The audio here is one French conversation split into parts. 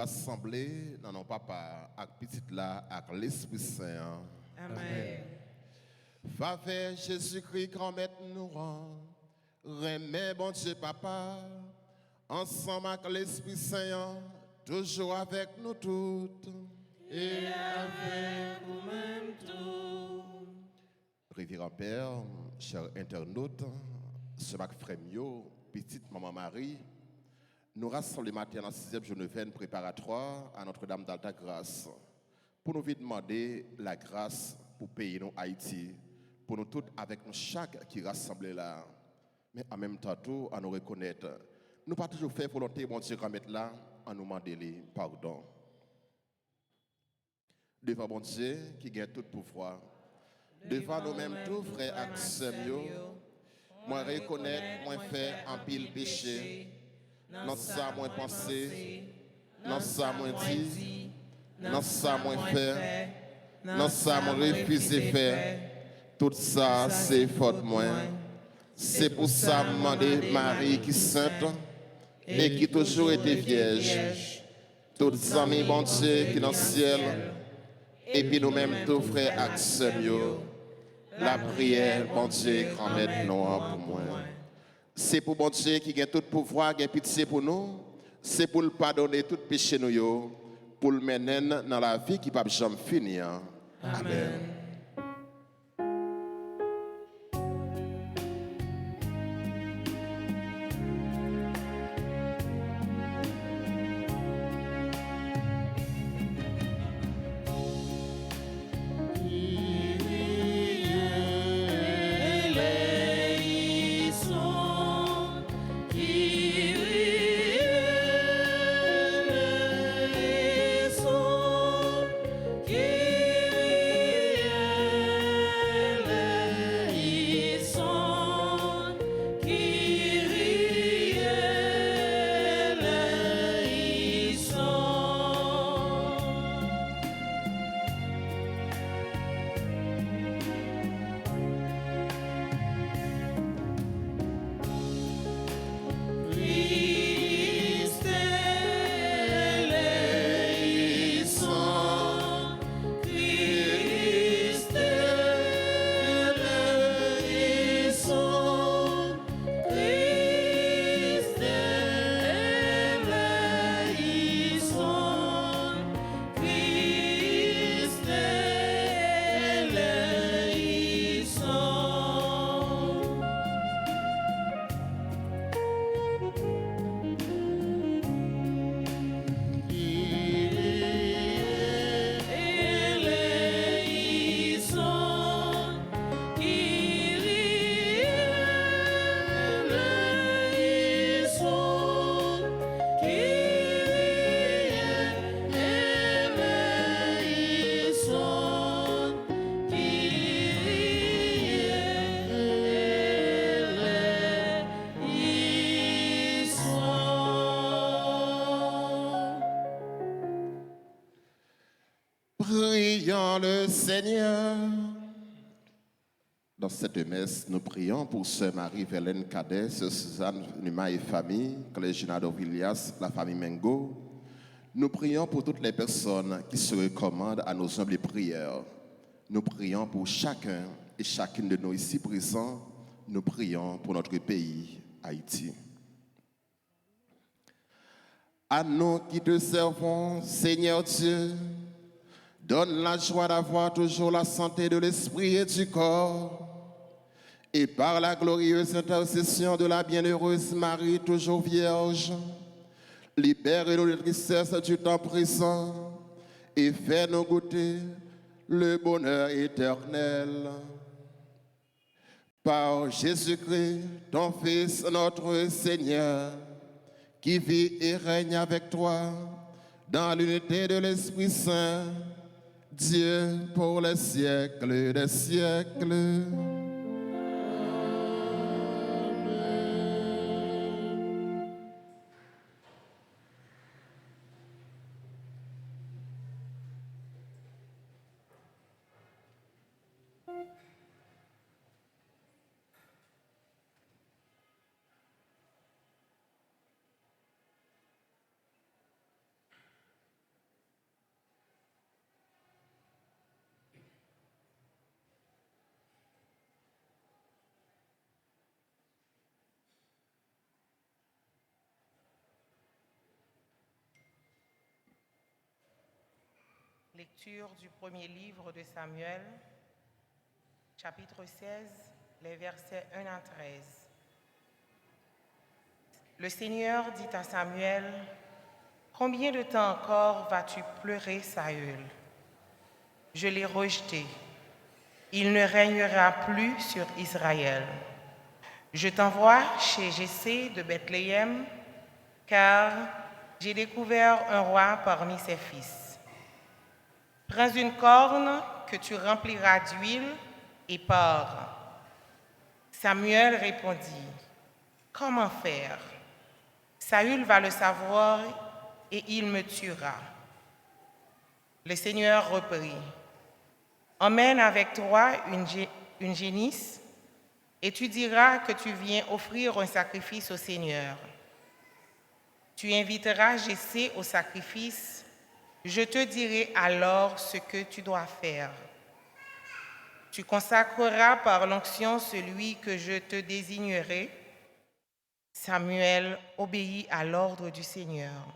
rassemblés dans nos papa, avec petit là, avec l'Esprit Saint. Amen. Faveur Jésus-Christ, grand maître nous rend. Remets, bon Dieu, papa, ensemble avec l'Esprit Saint, toujours avec nous toutes. Et avec vous-même tout. Révérend Père, chers internautes, ce Mac Frémio, petite maman Marie, nous rassemblons le matin dans la 6e journée préparatoire à Notre-Dame d'Alta Grâce pour nous demander la grâce pour payer nos Haïti, pour nous tous avec nous chaque qui rassemble là, mais en même temps tout à nous reconnaître. Nous pas toujours faire volonté, mon Dieu, remettre là, à nous demander pardon. Devant mon Dieu qui gagne tout pouvoir, devant nous-mêmes tous frères accès moi reconnaître, moi faire un pile péché, non ça moi penser, non ça moi dit, non ça moi faire, non ça moi refuser faire, tout ça c'est faute moi. C'est pour ça que je demande Marie qui est sainte et qui toujours été vierge, tous les amis bon Dieu qui dans le ciel, et puis nous-mêmes tous frères accès la prière, bon Dieu, grand-mère noir pour moi. C'est pour bon Dieu qui a tout pouvoir, qui a pitié pour nous. C'est pour le pardonner tout péché nous, pour le mener dans la vie qui ne peut jamais finir. Amen. Prions le Seigneur. Dans cette messe, nous prions pour Sœur Marie-Vélène Cadet, Sœur Suzanne Numa et famille, Clégina Villias, la famille Mengo. Nous prions pour toutes les personnes qui se recommandent à nos humbles prières. Nous prions pour chacun et chacune de nous ici présents. Nous prions pour notre pays, Haïti. À nous qui te servons, Seigneur Dieu, donne la joie d'avoir toujours la santé de l'esprit et du corps. Et par la glorieuse intercession de la bienheureuse Marie, toujours vierge, libère-nous de tristesse du temps présent et fais-nous goûter le bonheur éternel. Par Jésus-Christ, ton Fils, notre Seigneur, qui vit et règne avec toi dans l'unité de l'Esprit Saint, Dieu pour les siècles des siècles. Lecture du premier livre de Samuel, chapitre 16, les versets 1 à 13. Le Seigneur dit à Samuel, « Combien de temps encore vas-tu pleurer Saül? Je l'ai rejeté. Il ne régnera plus sur Israël. Je t'envoie chez Jessé de Bethléem, car j'ai découvert un roi parmi ses fils. Prends une corne que tu rempliras d'huile et pars. » Samuel répondit, « Comment faire? Saül va le savoir et il me tuera. » Le Seigneur reprit, « Emmène avec toi une génisse et tu diras que tu viens offrir un sacrifice au Seigneur. Tu inviteras Jessé au sacrifice. Je te dirai alors ce que tu dois faire. Tu consacreras par l'onction celui que je te désignerai. » Samuel obéit à l'ordre du Seigneur.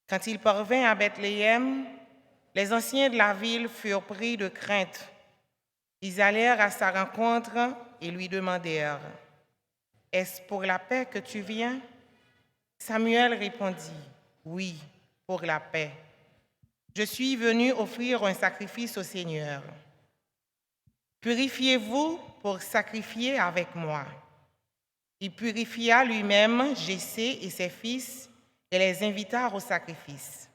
Quand il parvint à Bethléem, les anciens de la ville furent pris de crainte. Ils allèrent à sa rencontre et lui demandèrent, « Est-ce pour la paix que tu viens? » Samuel répondit, « Oui, pour la paix. Je suis venu offrir un sacrifice au Seigneur. Purifiez-vous pour sacrifier avec moi. » Il purifia lui-même Jessé et ses fils et les invita au sacrifice.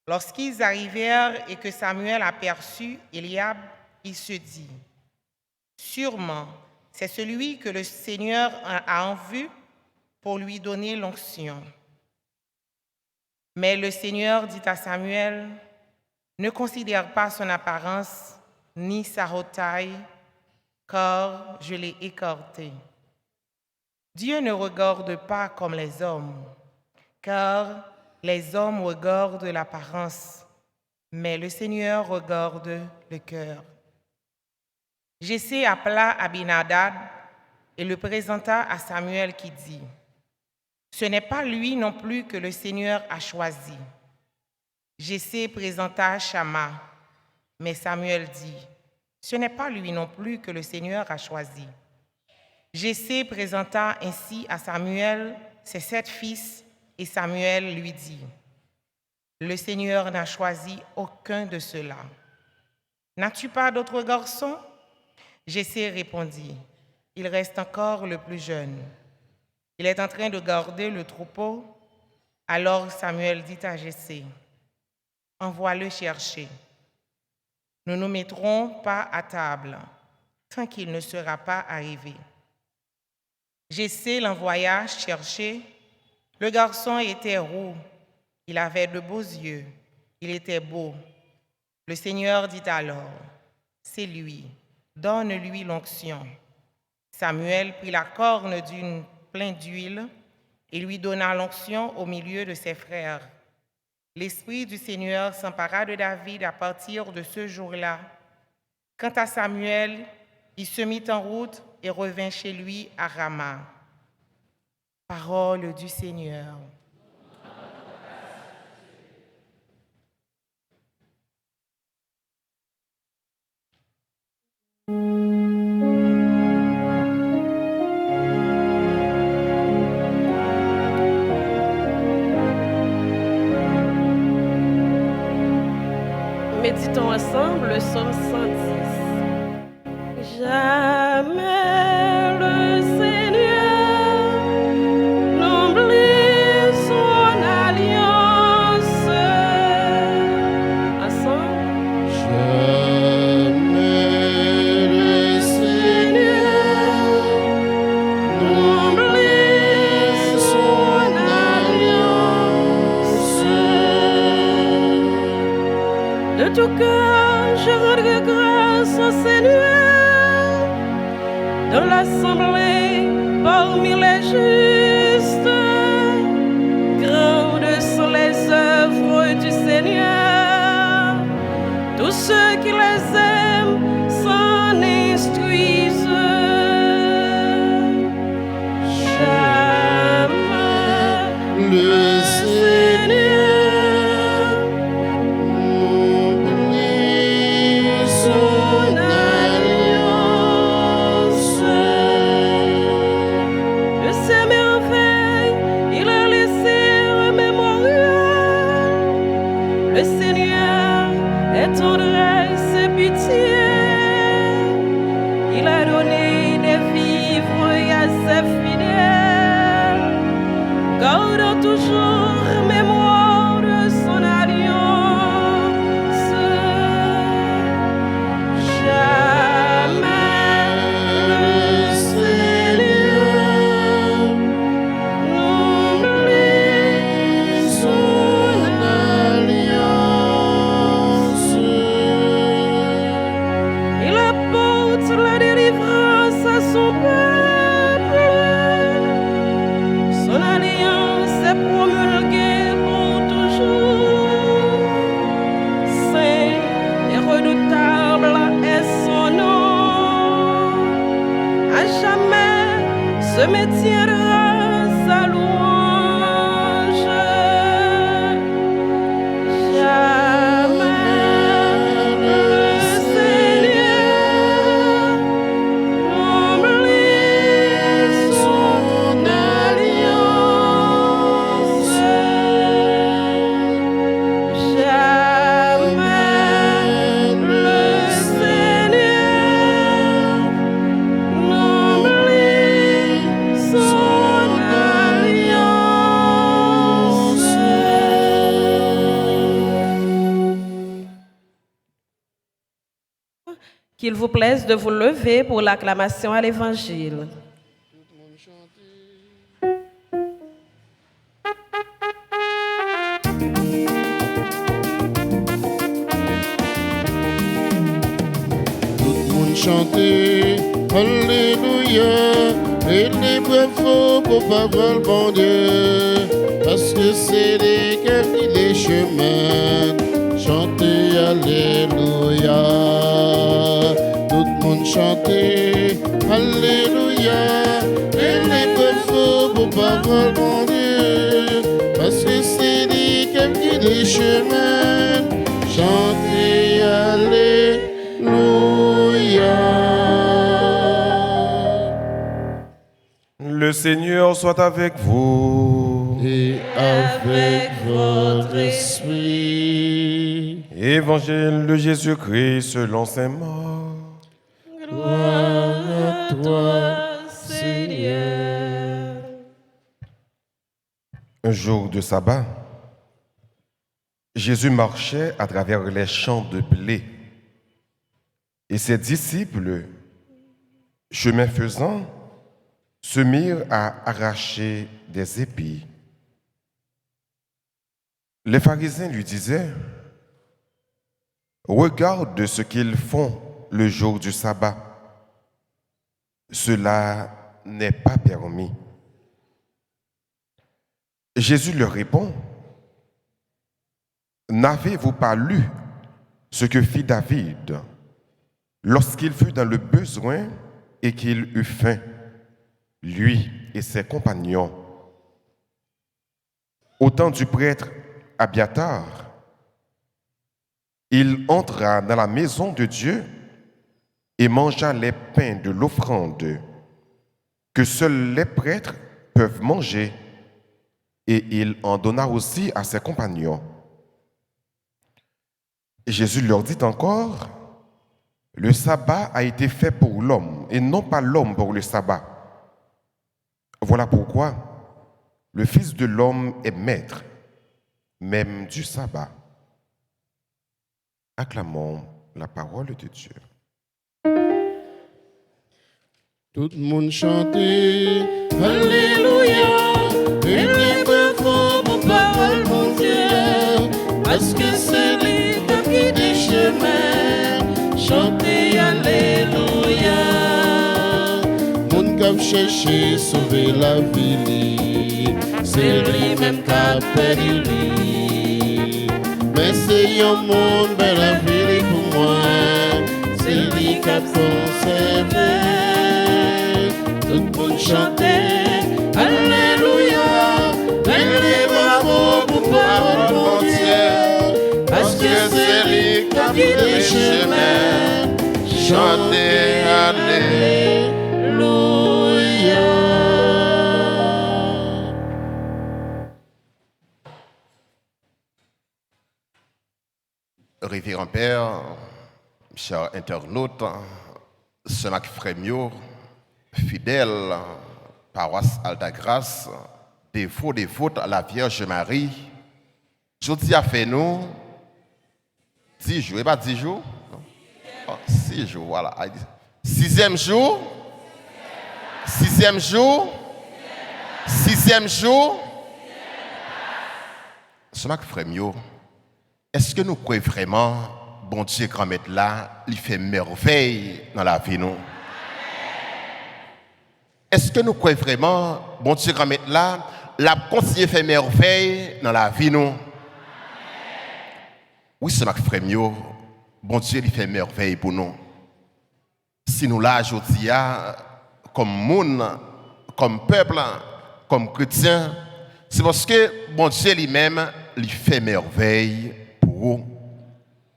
Lorsqu'ils arrivèrent et que Samuel aperçut Eliab, il se dit, « Sûrement, c'est celui que le Seigneur a en vue pour lui donner l'onction. » Mais le Seigneur dit à Samuel, « Ne considère pas son apparence ni sa haute taille, car je l'ai écarté. Dieu ne regarde pas comme les hommes, car les hommes regardent l'apparence, mais le Seigneur regarde le cœur. » Jessé appela Abinadab et le présenta à Samuel qui dit, « Ce n'est pas lui non plus que le Seigneur a choisi. » Jessé présenta Shama, mais Samuel dit, « Ce n'est pas lui non plus que le Seigneur a choisi. » Jessé présenta ainsi à Samuel ses 7 fils, et Samuel lui dit, « Le Seigneur n'a choisi aucun de ceux-là. N'as-tu pas d'autres garçons? » Jessé répondit, « Il reste encore le plus jeune. Il est en train de garder le troupeau. » Alors Samuel dit à Jessé, « Envoie-le chercher. Nous ne nous mettrons pas à table tant qu'il ne sera pas arrivé. » Jessé l'envoya chercher. Le garçon était roux, il avait de beaux yeux, il était beau. Le Seigneur dit alors, « C'est lui, donne-lui l'onction. » Samuel prit la corne d'une pleine d'huile et lui donna l'onction au milieu de ses frères. L'Esprit du Seigneur s'empara de David à partir de ce jour-là. Quant à Samuel, il se mit en route et revint chez lui à Rama. Parole du Seigneur. Méditons ensemble le psaume 110. Jamais le Seigneur n'oublie son alliance. Ensemble. Jamais le Seigneur n'oublie son alliance. De tout cœur, je rendrai grâce au Seigneur, dans l'assemblée parmi les justes. Grandes sont les œuvres du Seigneur, tous ceux qui les aiment s'en instruisent. Jamais Le Seigneur n'oublie Il a donné des vivres à ses fidèles, gardant toujours mémoire de son alliance. Jamais le Seigneur n'oublie son alliance. Il apporte la délivrance à son peuple. Son alliance est promulguée pour toujours. Saint et redoutable est son nom. À jamais se maintiendra sa louange. Jamais le Seigneur n'oublie son alliance. Jamais le Seigneur n'oublie son alliance. Qu'il vous plaise de vous lever pour l'acclamation à l'Évangile. Tout le monde chanter, Alléluia, et les bravo pour parole, bon Dieu, parce que c'est les qui fit les chemins, chantez Alléluia. Tout le monde chanter, Alléluia, et les bravo pour parole, bon Dieu, parce que c'est les qui fit les chemins, chantez Alléluia. Le Seigneur soit avec vous. Et avec votre esprit, Évangile de Jésus-Christ selon saint Marc. gloire à toi, Seigneur. Un jour de sabbat, Jésus marchait à travers les champs de blé et ses disciples, chemin faisant, se mirent à arracher des épis. Les pharisiens lui disaient, « Regarde ce qu'ils font le jour du sabbat. Cela n'est pas permis. » Jésus leur répond, « N'avez-vous pas lu ce que fit David lorsqu'il fut dans le besoin et qu'il eut faim, lui et ses compagnons? Au temps du prêtre Abiatar, il entra dans la maison de Dieu et mangea les pains de l'offrande que seuls les prêtres peuvent manger, et il en donna aussi à ses compagnons. Jésus leur dit encore, « Le sabbat a été fait pour l'homme et non pas l'homme pour le sabbat. Voilà pourquoi le Fils de l'homme est maître, même du sabbat. » Acclamons la parole de Dieu. Tout le monde chanter, Alléluia, et les bravo pour parole, mon Dieu, parce que c'est lui qui des chemins, chantez Alléluia. Mon cap chercher sauver la vie, c'est lui-même qui a perdu lui. Mais c'est un monde bel la vie pour moi, c'est lui qui a conservé. Tout le monde chanter, Alléluia, et les bravo pour parole, mon Dieu, parce que c'est lui qui a guidé le chemin, chantez Alléluia. Révérend Père, chers internautes, ce Mac Frémio, fidèle, paroisse Altagrace, dévote à la Vierge Marie, je dis à fait nous 10 jours, et pas 10 jours? Non? Oh, 6 jours, voilà. 6e jour, 6e jour, 6e jour. Ce Mac Frémio, est-ce que nous croyons vraiment, bon Dieu, grand-mère là, il fait merveille dans la vie, nous? Est-ce que nous croyons vraiment, bon Dieu, grand-mère là, la continue faire merveille dans la vie, nous? Oui, ce Mac Frémio, bon Dieu, il fait merveille pour nous. Si nous là, aujourd'hui, comme monde, comme peuple, comme chrétien, c'est parce que bon Dieu lui-même, il fait merveille pour vous.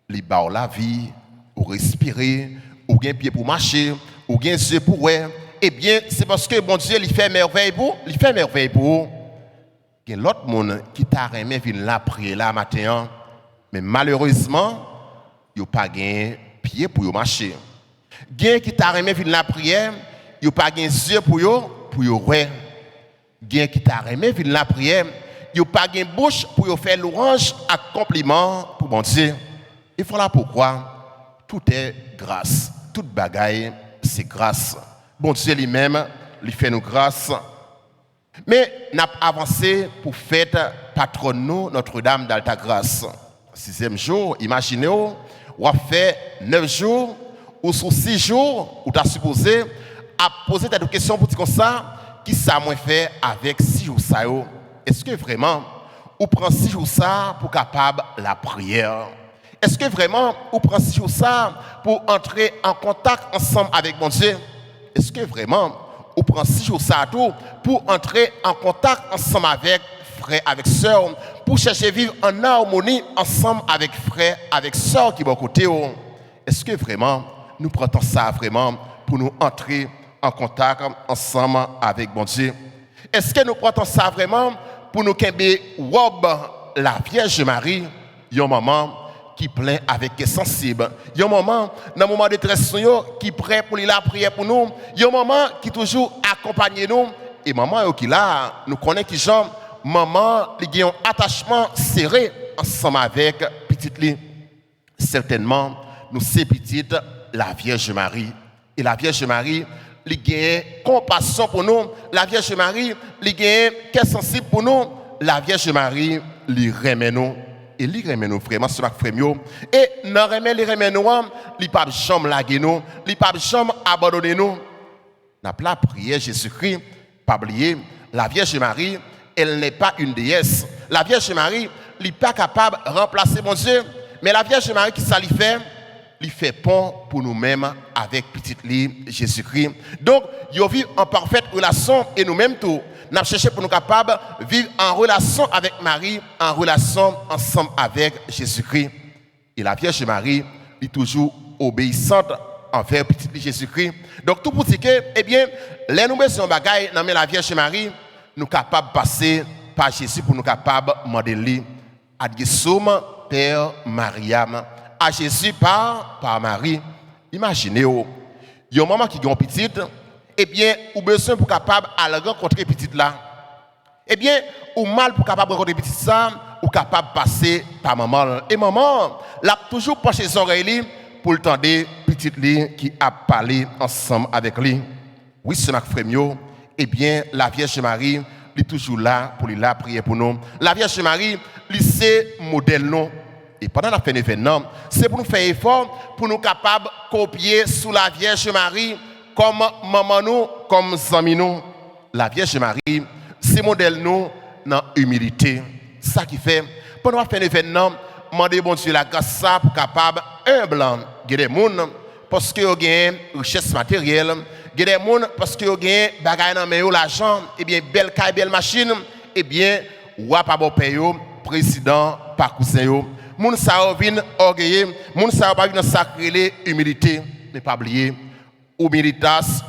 Il bat la vie, pour respirer, ou bien pied pour marcher, ou bien yeux pour voir. Eh bien, c'est parce que bon Dieu, il fait merveille pour vous. Il fait merveille pour vous. Il y a l'autre monde qui t'a remis venir la prier là matin, mais malheureusement, il n'y a pas de pied pour marcher. Il y a qui t'a remis venir la prière, il n'y a pas de yeux pour voir. Il y a qui t'a remis venir la prière, il n'y a pas de bouche pour faire louange à compliment pour bon Dieu. Et voilà pourquoi tout est grâce. Toute bagaille, c'est grâce. Bon Dieu lui-même, il fait nous grâce. Mais nous avons avancé pour fête patronne Notre-Dame d'Altagrace. 6e jour, imaginez-vous, on a fait 9 jours, ou sur 6 jours, où tu as supposé à poser des questions pour dire comme ça, qui ça m'a fait avec 6 jours ça? Est-ce que vraiment, on prend 6 jours ça pour capable la prière? Est-ce que vraiment, on prend 6 jours ça pour entrer en contact ensemble avec mon Dieu? Est-ce que vraiment, on prend 6 jours ça tout pour entrer en contact ensemble avec frères, avec sœurs, pour chercher à vivre en harmonie ensemble avec frères, avec sœurs qui vont côté? Est-ce que vraiment, nous prenons ça vraiment pour nous entrer en contact ensemble avec mon Dieu? Est-ce que nous prenons ça vraiment pour nous qu'aimer la Vierge Marie, un moment qui plein avec sensible. Il y a un moment, dans le moment de détresse, qui est prêt pour la prière pour nous. Il y a un moment qui toujours accompagne nous. Et maman qui là, nous connaissons qui genre, maman, il y a un attachement serré ensemble avec petite li. Certainement, nous c'est petite la Vierge Marie. Et la Vierge Marie, il y a compassion pour nous. La Vierge Marie, il y a cœur sensible pour nous. La Vierge Marie, il remet nous. Et li remet nous vraiment sur la frémio et nan remet li remet nous li pas jamais laguer nous li pas jamais abandonner nous n'a pas prière Jésus-Christ pas oublier la Vierge Marie elle n'est pas une déesse. La Vierge Marie n'est pas capable de remplacer mon Dieu, mais la Vierge Marie qui ça lui fait pont pour nous-mêmes avec petite lit Jésus-Christ. Donc yo vivent en parfaite relation et nous-mêmes tout nous avons cherché pour nous capables de vivre en relation avec Marie, en relation ensemble avec Jésus-Christ. Et la Vierge Marie est toujours obéissante envers petit Jésus-Christ. Donc tout pour dire que, eh bien, les nous mettons bagaille dans la Vierge Marie, nous capables de passer par Jésus pour nous capables de demander à Jésus, Père Mariam, à Jésus par Marie. Imaginez-vous, il y a un moment qui est petite. Eh bien, ou besoin pour capable à rencontrer petite là. Eh bien, ou mal pour capable rencontrer petite ça, ou capable passer par maman. Et maman, l'a toujours penché ses oreilles pour le tendre petite li qui a parlé ensemble avec lui. Oui, c'est Mac Frémio. Eh bien, la Vierge Marie, elle est toujours là pour la prier pour nous. La Vierge Marie, elle c'est modèle nous. Et pendant la fin de l'événement, c'est pour nous faire effort pour nous capables de copier sous la Vierge Marie. Comme maman nous, comme amis nous, la Vierge Marie, c'est modèle nous dans l'humilité. Ça qui fait, pendant la fin de l'événement, demander bon Dieu la grâce ça pour capable humble. Il y a des gens parce qu'ils ont une richesse matérielle, il y a des gens parce qu'ils ont des bagages dans main l'argent, et bien belle caille, belle machine, et bien ou pas bon payer président par cousin yo. Moun ça vient orgueilleux, moun ça pas vient sacrer humilité, mais pas oublier humilitas,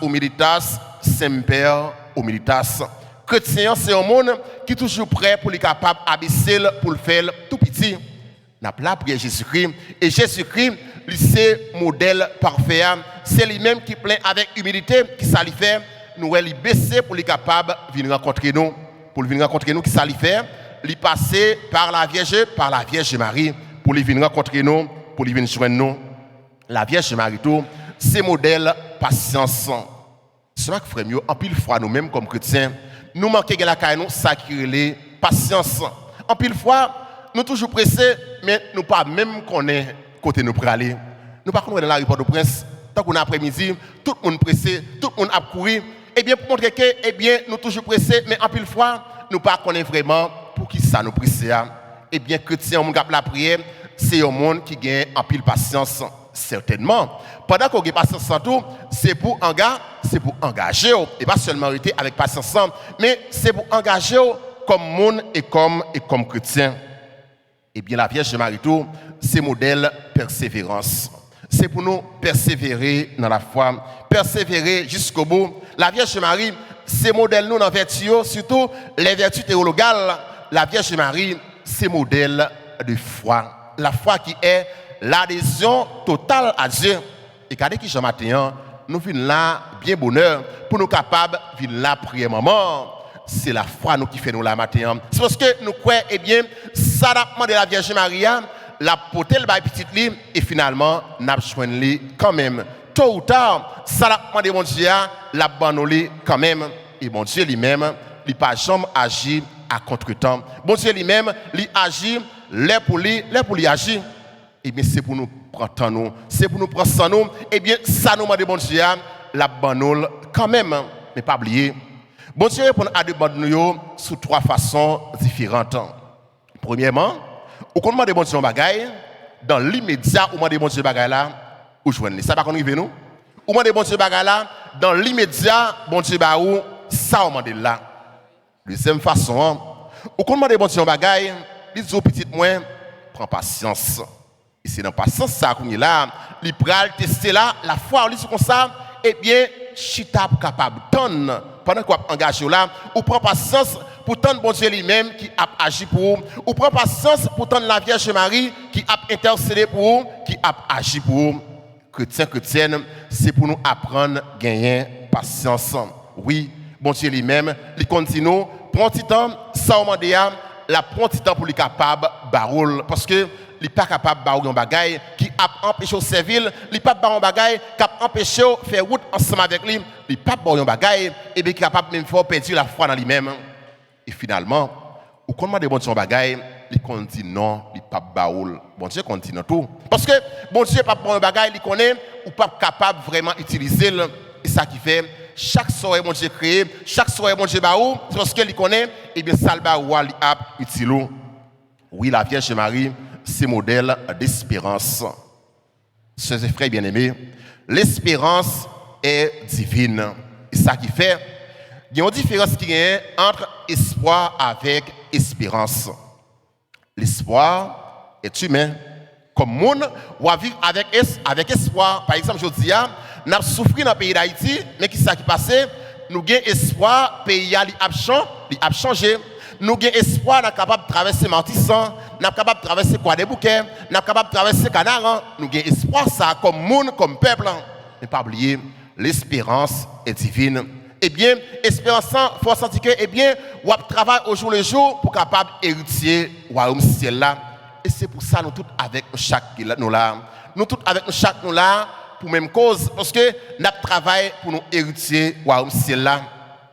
semper, humilitas. Chrétien, c'est un monde qui est toujours prêt pour être capable d'abaisser, pour le faire tout petit. N'a pas prié Jésus-Christ. Et Jésus-Christ, c'est modèle parfait. C'est lui-même qui plein avec humilité, qui ça lui fait, nous lui baisser pour lui capable de venir rencontrer nous, pour venir rencontrer nous, qui ça lui fait, lui passer par la Vierge Marie, pour lui venir rencontrer nous, pour lui venir joindre nous. La Vierge Marie, tout, c'est modèle patience. C'est vrai que frère, en pile fois nous-mêmes comme chrétiens, nous manquons de la caille, nous sacrer patience. En pile fois, nous toujours pressés, mais nous pas même connaître côté nous pour aller. Nous pas connaître dans la rue Port-au-Prince, tant qu'on après-midi, tout le monde pressé, tout le monde a couru. Eh bien, pour montrer que, eh bien, nous toujours pressés, mais en pile fois, nous pas connaître vraiment pour qui ça nous pressé. Eh bien, chrétien, on la prière, c'est un monde qui gagne en pile patience. Certainement. Pendant qu'on a patience en tout, c'est pour engager, et pas seulement arrêter avec patience, mais c'est pour engager comme monde et comme chrétien. Eh bien, la Vierge Marie, tout, c'est modèle persévérance. C'est pour nous persévérer dans la foi, persévérer jusqu'au bout. La Vierge Marie, c'est modèle nous dans les vertus, surtout les vertus théologales. La Vierge Marie, c'est modèle de foi. La foi qui est l'adhésion totale à Dieu. Et regardez qui Jean-Matin, nous venons là, bien bonheur, pour nous capables de venir là, prier maman. C'est la foi nous qui fait nous la matin. C'est parce que nous croyons, eh bien, ça n'a demandé la Vierge Maria, la potée le petite lit, et finalement, n'a besoin de quand même. Tôt ou tard, ça n'a demandé mon Dieu, la bonne quand même. Et mon Dieu lui-même, il n'a pas jamais agi à contre-temps. Mon Dieu lui-même, il agit, l'air pour lui agir. Eh bien, c'est pour nous prendre nous, c'est pour nous prendre sans nous. Eh bien, ça nous demande bon Dieu, la bonne quand même. Mais pas oublier. Bon Dieu répond à demander nous sous trois façons différentes. Premièrement, au commandement de bon Dieu bagaille, dans l'immédiat, au moment de bon Dieu bagaille là, où joindre. Ça va qu'on arrive nous. Au moment de bon Dieu bagaille là, dans l'immédiat, bon Dieu ba ou ça au moment là. Deuxième façon, au commandement de bon Dieu bagaille, il dit au petit moins, prends patience. Et c'est dans patience ça qu'on est là, il pral tester là, la foi, on dit comme ça, eh bien, chita capable donne pendant qu'on engagé là, ou prend patience pour tendre bon Dieu lui-même qui a agi pour vous, ou prend patience pour tendre la Vierge Marie qui a intercédé pour vous, qui a agi pour vous. Chrétienne, c'est pour nous apprendre à gagner patience. Oui, bon Dieu lui-même, il continue, prend du temps, ça au mandéa, la prend du temps pour lui capable baroul, parce que il n'est pas capable de faire un bagage qui a empêché de servir, il n'est pas capable de faire un bagage qui a empêché de faire route ensemble avec lui, il n'est pas capable de faire un bagage et bien capable même de faire perdre la foi dans lui-même. Et finalement, au commandement de bon Dieu un bagage, il dit non, il n'est pas capable. Bon Dieu continue tout. Parce que bon Dieu n'est pas capable de faire un bagage, il connaît ou pas capable vraiment d'utiliser. Et ça qui fait, chaque soirée bon Dieu créé, chaque soirée bon Dieu baou, c'est parce qu'il connaît, et bien ça le baou, il a utilisé. Oui, la Vierge Marie, c'est modèle d'espérance. Chers et frères bien-aimés, l'espérance est divine. Et ça qui fait, il y a une différence qui est entre espoir avec espérance. L'espoir est humain. Comme monde, on va vivre avec espoir. Par exemple, je dis, nous avons souffert dans le pays d'Haïti, mais qui s'est passé? Nous avons espoir, le pays a changé. Nous avons espoir d'être capable de traverser Martissan, nous sommes capables de traverser Croix-des-Bouquets, nous sommes capables de traverser Canaran. Nous avons espoir ça comme monde, comme peuple. Mais pas oublier, l'espérance est divine. Eh bien, espérance, il faut sentir que, eh bien, on travaille au jour le jour pour capable héritier au royaume ciel là. Et c'est pour ça nous tous avec chaque nous là. Nous tous avec chaque nous là pour même cause parce que nous travaillons pour nous héritier au royaume ciel là.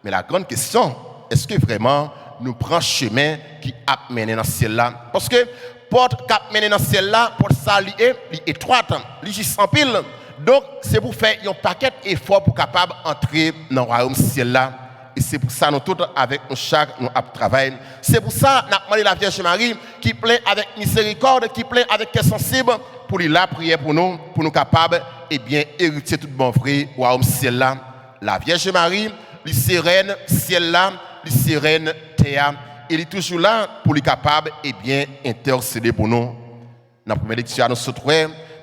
Mais la grande question, est-ce que vraiment nous prenons chemin qui a mené dans ce ciel là? Parce que porte qui a mené dans ce ciel là, porte ça est étroite, li juste en pile. Donc c'est pour faire un paquet d'efforts pour capable entrer dans le royaume ciel là. Et c'est pour ça nous tous avec nous chaque nous travaillons. C'est pour ça nous demandé la Vierge Marie qui plaît avec miséricorde, qui plaît avec cœur sensible pour lui la prière pour nous capables et bien hériter tout bon vrai au royaume ciel là. La Vierge Marie, lui sereine ciel là, lui sereine terre. Il est toujours là pour lui capable et bien intercéder pour nous. Dans la première lecture nous se trouve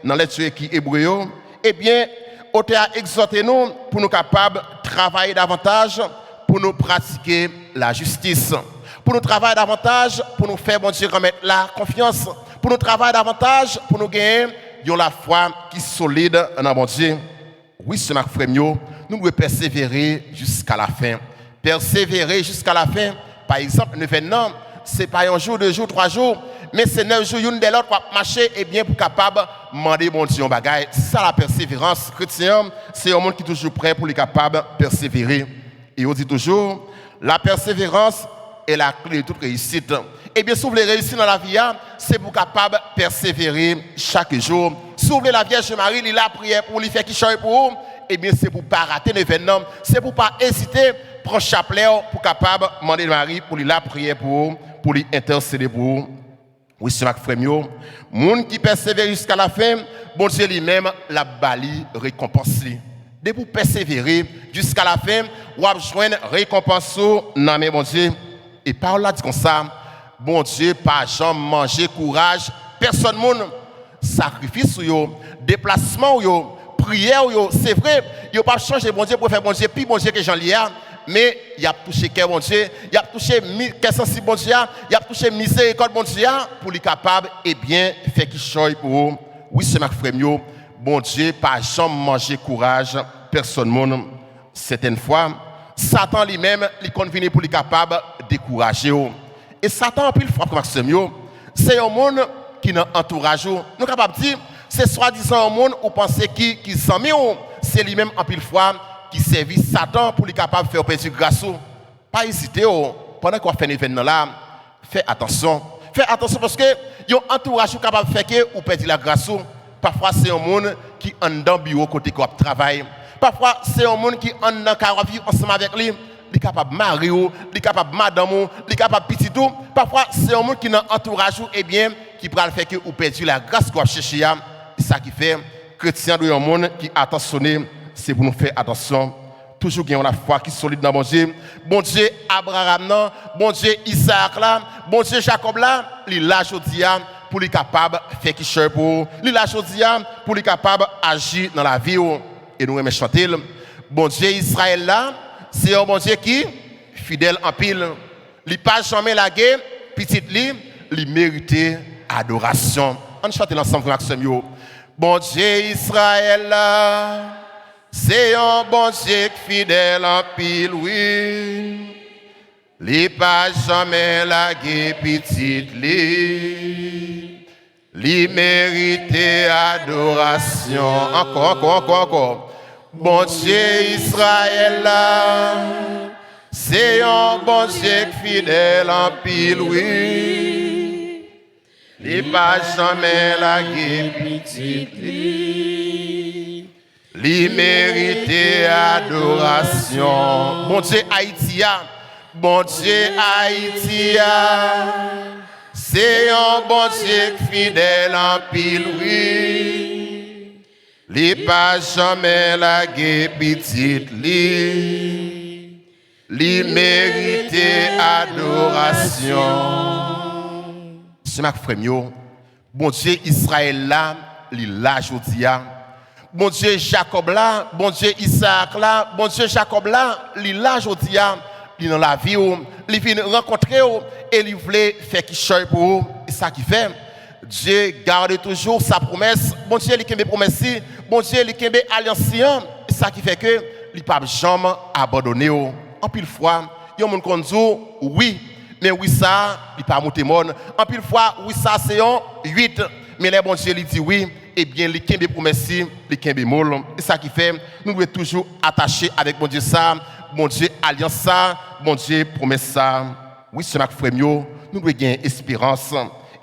dans la lecture qui est hébreu, eh bien auteur exhorté nous pour nous capables de travailler davantage pour nous pratiquer la justice, pour nous travailler davantage, pour nous faire, bon Dieu, remettre la confiance, pour nous travailler davantage, pour nous gagner ils ont la foi qui est solide dans mon Dieu. Oui, c'est ma frère, nous devons persévérer jusqu'à la fin. Persévérer jusqu'à la fin. Par exemple, le événement, ce n'est pas un jour, 2 jours, 3 jours, mais c'est 9 jours, une de l'autre, pour marcher et bien pour capable de demander mon Dieu. C'est ça la persévérance. Chrétien, c'est un monde qui est toujours prêt pour être capable de persévérer. Et on dit toujours, la persévérance est la clé de toute réussite. Et bien, si vous voulez réussir dans la vie, c'est pour capable de persévérer chaque jour. Si vous voulez la Vierge Marie, il a prié pour lui faire qui choisit pour vous, et bien, c'est pour ne pas rater l'événement. C'est pour ne pas hésiter, prendre chapelet pour capable de demander Marie pour lui la prier pour lui intercéder pour vous. Oui, c'est ma frère. Moun qui persévère jusqu'à la fin, bon Dieu lui-même la bali récompense. Dès pour persévérer jusqu'à la fin, ou joindre récompense dans mes bon Dieu. Et par là dit comme ça, bon Dieu pas jamais manger courage, personne moun sacrifice yo, déplacement yo, prière yo, c'est vrai, yo pas changer bon Dieu pour faire bon Dieu puis bon Dieu que Jean Lia. Mais il a touché cœur bon Dieu, il a touché cœur sensible bon Dieu, il a touché miséricorde bon Dieu pour lui capable et bien faire qu'il choisit pour vous. Oui, c'est ma frère mio, bon Dieu pas jamais manger courage, personne monde. Certaines fois, Satan lui-même il convient pour lui capable décourager. Et Satan en pile fois comme ça mio, c'est un monde qui nous entourage. Nous capable dire c'est soi-disant un monde où penser qui s'en met, c'est lui-même en pile fois qui servit Satan pour lui capable de faire perdre grâce. Pas hésiter pendant qu'on fait un événement là, fais attention. Fais attention parce que yon entourage capable de faire que ou perdre la grâce. Parfois c'est un monde qui en dans bureau côté qu'on travaille. Parfois c'est un monde qui en dans carrière vivre ensemble avec lui, il est capable de marier, il est capable de madame, il est capable de petit tout. Parfois c'est un monde qui dans entourage et bien qui pourra faire que ou perdre la grâce qu'on chercher. C'est ça qui fait chrétien doit un monde qui attentionné. C'est pour nous faire attention. Toujours qu'il y a la foi qui est solide dans mon Dieu. Bon Dieu Abraham, non. Bon Dieu Isaac, là. Bon Dieu Jacob, là. Il l'a aujourd'hui pour lui capable de faire quelque chose pour. Il l'a aujourd'hui pour lui capable d'agir dans la vie. Et nous aimons chanter. Bon Dieu Israël, là. C'est un bon Dieu qui est fidèle en pile. Il n'a pas jamais la guerre. Petite lui, il mérite adoration. On chante l'ensemble avec ce mieux. Bon Dieu Israël, là. C'est un bon Dieu fidèle en pile, oui. Li pas jamais la guerre petite, li mérite adoration. Encore. Bon Dieu Israël, c'est un bon Dieu fidèle en pile, oui. Li pas jamais la guerre petite, li mérite adoration. Bon Dieu Haïti, bon Dieu Haïti, c'est un bon Dieu fidèle en pile, oui. Li pas jamais la guerre petite, li mérite adoration. C'est ma frère, bon Dieu Israël là, li la jodia. Bon Dieu Jacob là, bon Dieu Isaac là, bon Dieu Jacob là, il là aujourd'hui, il dans la vie, il vient rencontrer et il voulait faire quelque chose pour vous. Et ça qui fait, Dieu garde toujours sa promesse. Bon Dieu, il a promesse, bon Dieu, il a alliance. Et ça qui fait que il ne peut jamais abandonner. En pile fois, il y a des gens qui disent oui, mais oui ça, il ne peut pas monter monde. En pile fois, oui ça c'est un 8, mais les bon Dieu il dit oui. Eh bien, les kembe promesses, les kembe mol. C'est ça qui fait, nous devons toujours attacher avec mon Dieu ça, mon Dieu alliance ça, mon Dieu promesse ça. Oui, c'est ma frère, nous devons gagner espérance.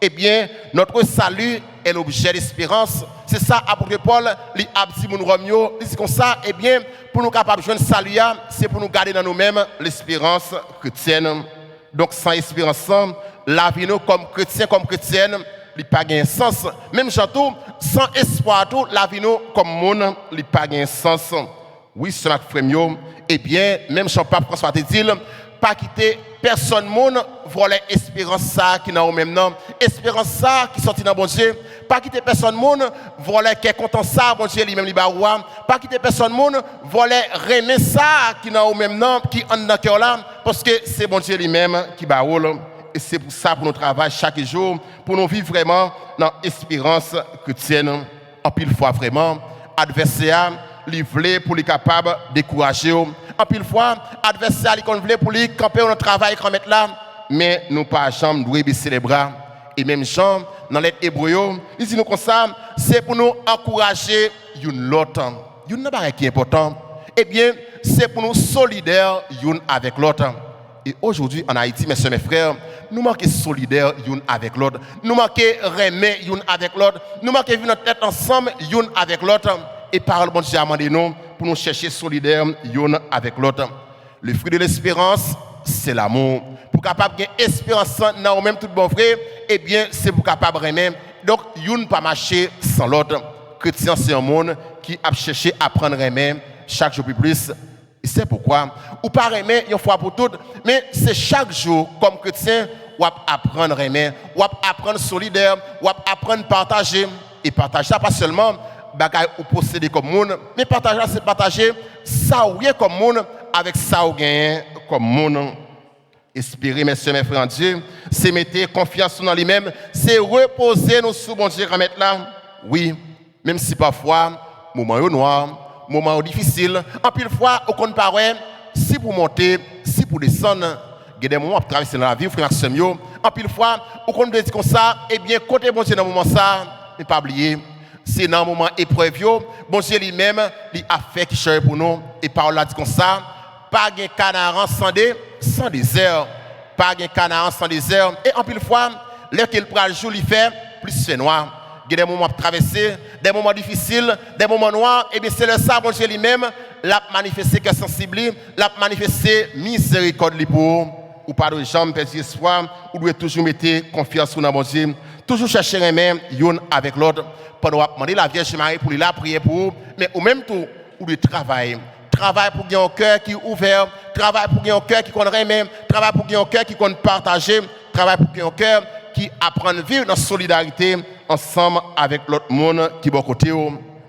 Eh bien, notre salut est l'objet d'espérance. C'est ça, apôtre Paul, il a dit mon Romeo, il dit comme ça, eh bien, pour nous capables de jouer le salut, c'est pour nous garder dans nous-mêmes l'espérance chrétienne. Donc, sans espérance, la vie nous comme chrétiens, comme chrétiennes, il n'a pas de sens. Même surtout, sans espoir, la vie nous, comme monde, il n'a pas de sens. Oui, c'est ma frère, eh bien, même si Pape François te dit, pas quitter personne monde voler espérance ça qui n'a au même nom, espérance ça qui sortit dans bon Dieu, pas quitter personne monde voler qui est content ça bon Dieu lui-même libaroua, pas quitter personne monde voler rené ça qui n'a au même nom qui en dans cœur là parce que c'est bon Dieu lui-même qui baoule. Et c'est pour ça pour nous travailler chaque jour, pour nous vivre vraiment dans l'espérance chrétienne. en pile fois vraiment, adversaire, il voulait pour les capables de décourager. En pile fois, adversaire, il voulait pour lui camper dans le travail qu'on met là, mais nous pas jamais doué baisser les bras. Et même Jean, dans l'être hébreu, il dit nous comme ça, c'est pour nous encourager l'autre. Il y a un qui est important. Eh bien, c'est pour nous solidaires l'un avec l'autre. Et aujourd'hui, en Haïti, mes soeurs, mes frères, nous manquons solidaires l'un avec l'autre. Nous manquons remet l'un avec l'autre. Nous manquons vivre notre tête ensemble l'un avec l'autre. Et parole bon Dieu a demandé nous pour nous chercher solidaires l'un avec l'autre. Le fruit de l'espérance, c'est l'amour. Pour capable gagner espérance dans même tout bon frère, eh bien, c'est pour capable remet. Donc, l'un pas marcher sans l'autre. Chrétien, c'est un monde qui a cherché à prendre remet chaque jour plus. Et c'est pourquoi, ou pas remet une fois pour toutes, mais c'est chaque jour, comme chrétien, ou apprendre remet, ou apprendre solidaire, ou apprendre partager. Et partager ça, pas seulement bagaille ou posséder comme monde, mais partager c'est partager ça ou rien comme monde avec ça ou gain comme monde. Espérer, mes soeurs, mes frères en Dieu, c'est mettre confiance dans lui-même, c'est reposer nous sous bon Dieu remettre là. Oui, même si parfois, moment noir, moment difficile, en pile fois, au compte parole, si pour monter, si pour descendre, il y a des moments pour traverser dans la vie, frère Samuel, en pile fois, au compte de dire comme ça, eh bien, côté bon Dieu dans le moment ça, ne pas oublier, c'est dans le moment épreuve, bon Dieu lui-même, il a fait qui cherche pour nous, et parole là dit comme ça, pas de canard sans désert, pas de canard sans désert, et en pile fois, lorsqu'il prend le jour, il fait plus fait noir. Il y a des moments traversés, des moments difficiles, des moments noirs, et bien c'est le ça, bon Dieu lui-même, l'a manifesté que sensible, l'a manifesté miséricorde pour ou pas de jambes, perdre espoir, ou doit toujours mettre confiance dans bon Dieu, toujours chercher les mêmes, yon avec l'autre, pendant demander la Vierge Marie pour la prier pour, mais au même temps, ou de travailler. Travail pour gagner un cœur qui est ouvert, travail pour gagner un cœur qui connaît même, travail pour gagner un cœur qui connaît partager, travail pour gagner un cœur qui apprend à vivre dans la solidarité ensemble avec l'autre monde qui est à côté.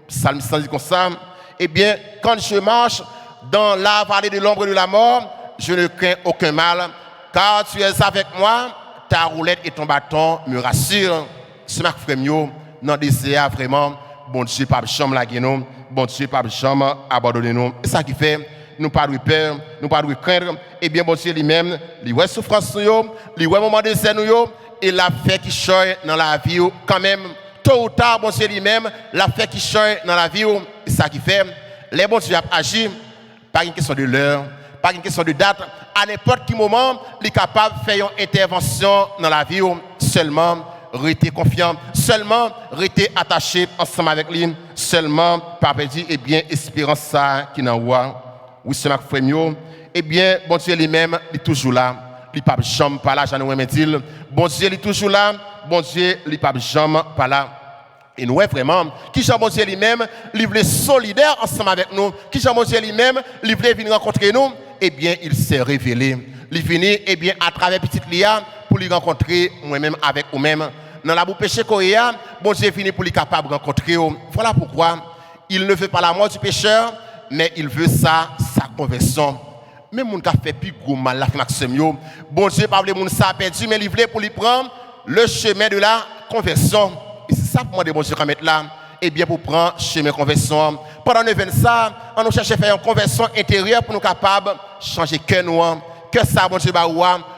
Psalm 100 dit comme ça, eh bien, quand je marche dans la vallée de l'ombre de la mort, je ne crains aucun mal, car tu es avec moi, ta roulette et ton bâton me rassurent. Ce marque frère, dans désir vraiment, bon Dieu, pas de chambre la guénon, bon Dieu, pas de chambre abandonner nous. C'est ça qui fait, nous pas de peur, nous pas de craindre, et bien bon Dieu lui-même, lui voit souffrance nous, lui voit moment de zèle nous, et la fait qui change dans la vie quand même, tôt ou tard, bon Dieu lui-même, la fait qui change dans la vie, c'est ça qui fait, les bons Dieu agissent, pas une question de l'heure, pas une question de date, à n'importe quel moment, il est capable de faire une intervention dans la vie, seulement rester confiant, seulement rester attaché ensemble avec lui, seulement par perdre et bien espérance ça qui n'en voit. Oui, c'est ma frère, et bien, bon Dieu lui-même, il est toujours là. Il n'est pas jamais pas là, j'en ai dit. Bon Dieu, il est toujours là. Bon Dieu, il n'est pas jamais pas là. Et nous, vraiment, qui Jean bon Dieu lui-même, il veut solidaire ensemble avec nous. Qui Jean bon Dieu lui-même, il veut venir rencontrer nous. Eh bien, il s'est révélé. Il finit, eh bien, à travers petite Lia, pour lui rencontrer moi-même avec vous-même. Dans la bouche péché Coréa, bon Dieu finit pour lui capable de rencontrer. Voilà pourquoi il ne veut pas la mort du pécheur, mais il veut sa conversion. Même moun qui a fait plus gros mal la Maxime, bon Dieu pas moun ça perdu, mais il veut pour lui prendre le chemin de la conversion. Et c'est ça pour moi de bon Dieu qu'on mettre là. Et bien pour prendre le chemin de conversion. Pendant le 20 ça, on nous cherche à faire une conversion intérieure pour nous capables de changer cœur nous. Que ça bon Dieu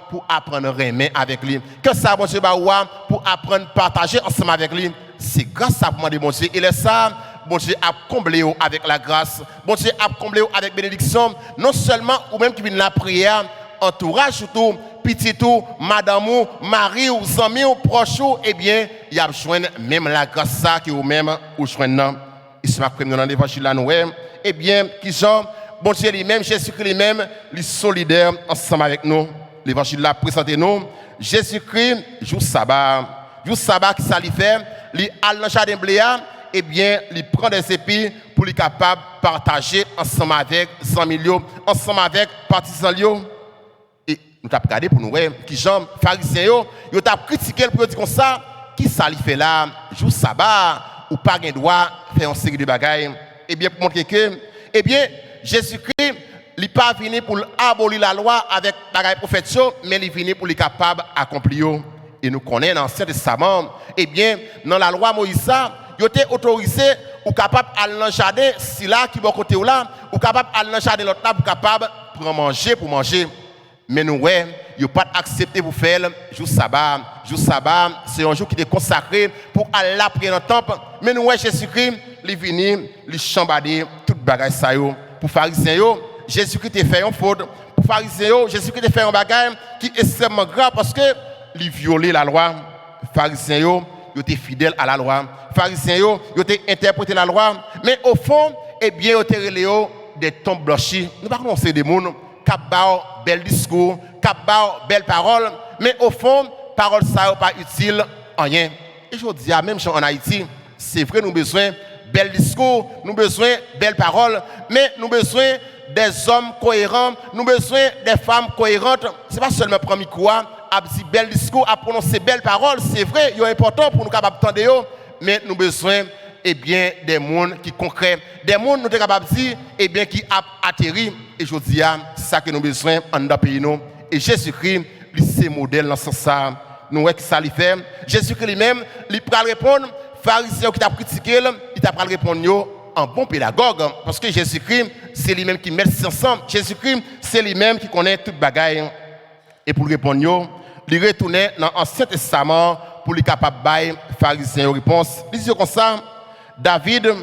pour apprendre à aimer avec lui. Que ça bon Dieu pour apprendre à partager ensemble avec lui. C'est grâce à moi de bon Dieu. Et là ça, bon Dieu a comblé avec la grâce. Bon Dieu a comblé avec bénédiction. Non seulement ou même qui vient la prière, entourage tout, petit tout, madame ou, mari ou ami ou proche ou, eh bien, il y a besoin même la grâce ça qui ou même ou joindre. Il se marque dans l'évangile là nous. Eh bien, qui Jean, bon Dieu lui-même, Jésus-Christ lui-même, il est solidaire ensemble avec nous. L'évangile là présente nous. Jésus-Christ, jour sabbat qui ça lui fait, il a dans le jardin bléa, eh bien, il prend des épis pour lui capable de partager ensemble avec 100 millions, ensemble avec partisans. Et nous avons regardé pour nous, qui Jean, pharisiens, ils ont critiqué pour dire comme ça, qui ça lui fait là, jour sabbat, ou pas de droit faire une série de bagailles. Eh bien, pour montrer que, eh bien, Jésus-Christ, il n'est pas venu pour abolir la loi avec les prophètes, mais il est venu pour les capable d'accomplir. Et nous connaissons dans l'Ancien Testament, eh bien, dans la loi Moïse, yo t'es autorisé ou capable aller dans le jardin si là qui bon côté ou là ou capable aller dans le jardin l'autre là pour capable prendre manger pour manger. Mais nous ouais, yo pas accepté pour faire jour sabbat. Jour sabbat, c'est un jour qui est consacré pour aller là prier dans le temple. Mais nous ouais Jésus-Christ, il venu, il chambarder toute bagaille ça yo. Pour pharisiens yo, Jésus-Christ a fait une faute. Pour pharisiens yo, Jésus-Christ a fait un bagaille qui est extrêmement grave parce que il violait la loi. Pharisiens yo, ils étaient fidèles à la loi. Pharisiens yo, ils étaient interprété la loi, mais au fond, eh bien, ils étaient des tombes blanchies. Nous parlons c'est des gens qui ont bel discours, qui ont belles paroles, mais au fond, paroles ça pas utile en rien. Et je dis même en Haïti, c'est vrai nous avons besoin de bel discours, nous avons besoin de belles paroles, mais nous avons besoin des hommes cohérents, nous avons besoin des femmes cohérentes. C'est pas seulement prendre micro à dire bel discours, à prononcer belles paroles, c'est vrai, c'est important pour nous capables d'entendre, mais nous avons besoin des gens qui concrets, des gens nous sommes capables de dire qui atterri. Et je dis c'est ça que nous avons besoin dans notre pays. Et Jésus-Christ, c'est modèle dans ce sens. Nous voyons que ça lui fait. Jésus-Christ lui-même, il peut répondre, pharisiens qui t'a critiqué, il t'a répondre en bon pédagogue. Parce que Jésus-Christ, c'est lui-même qui met ensemble. Jésus-Christ, c'est lui-même qui connaît toute bagaille. Et pour répondre, il retournait dans l'Ancien Testament pour lui capable de bailler pharisiens une réponse. Il dit comme ça, David,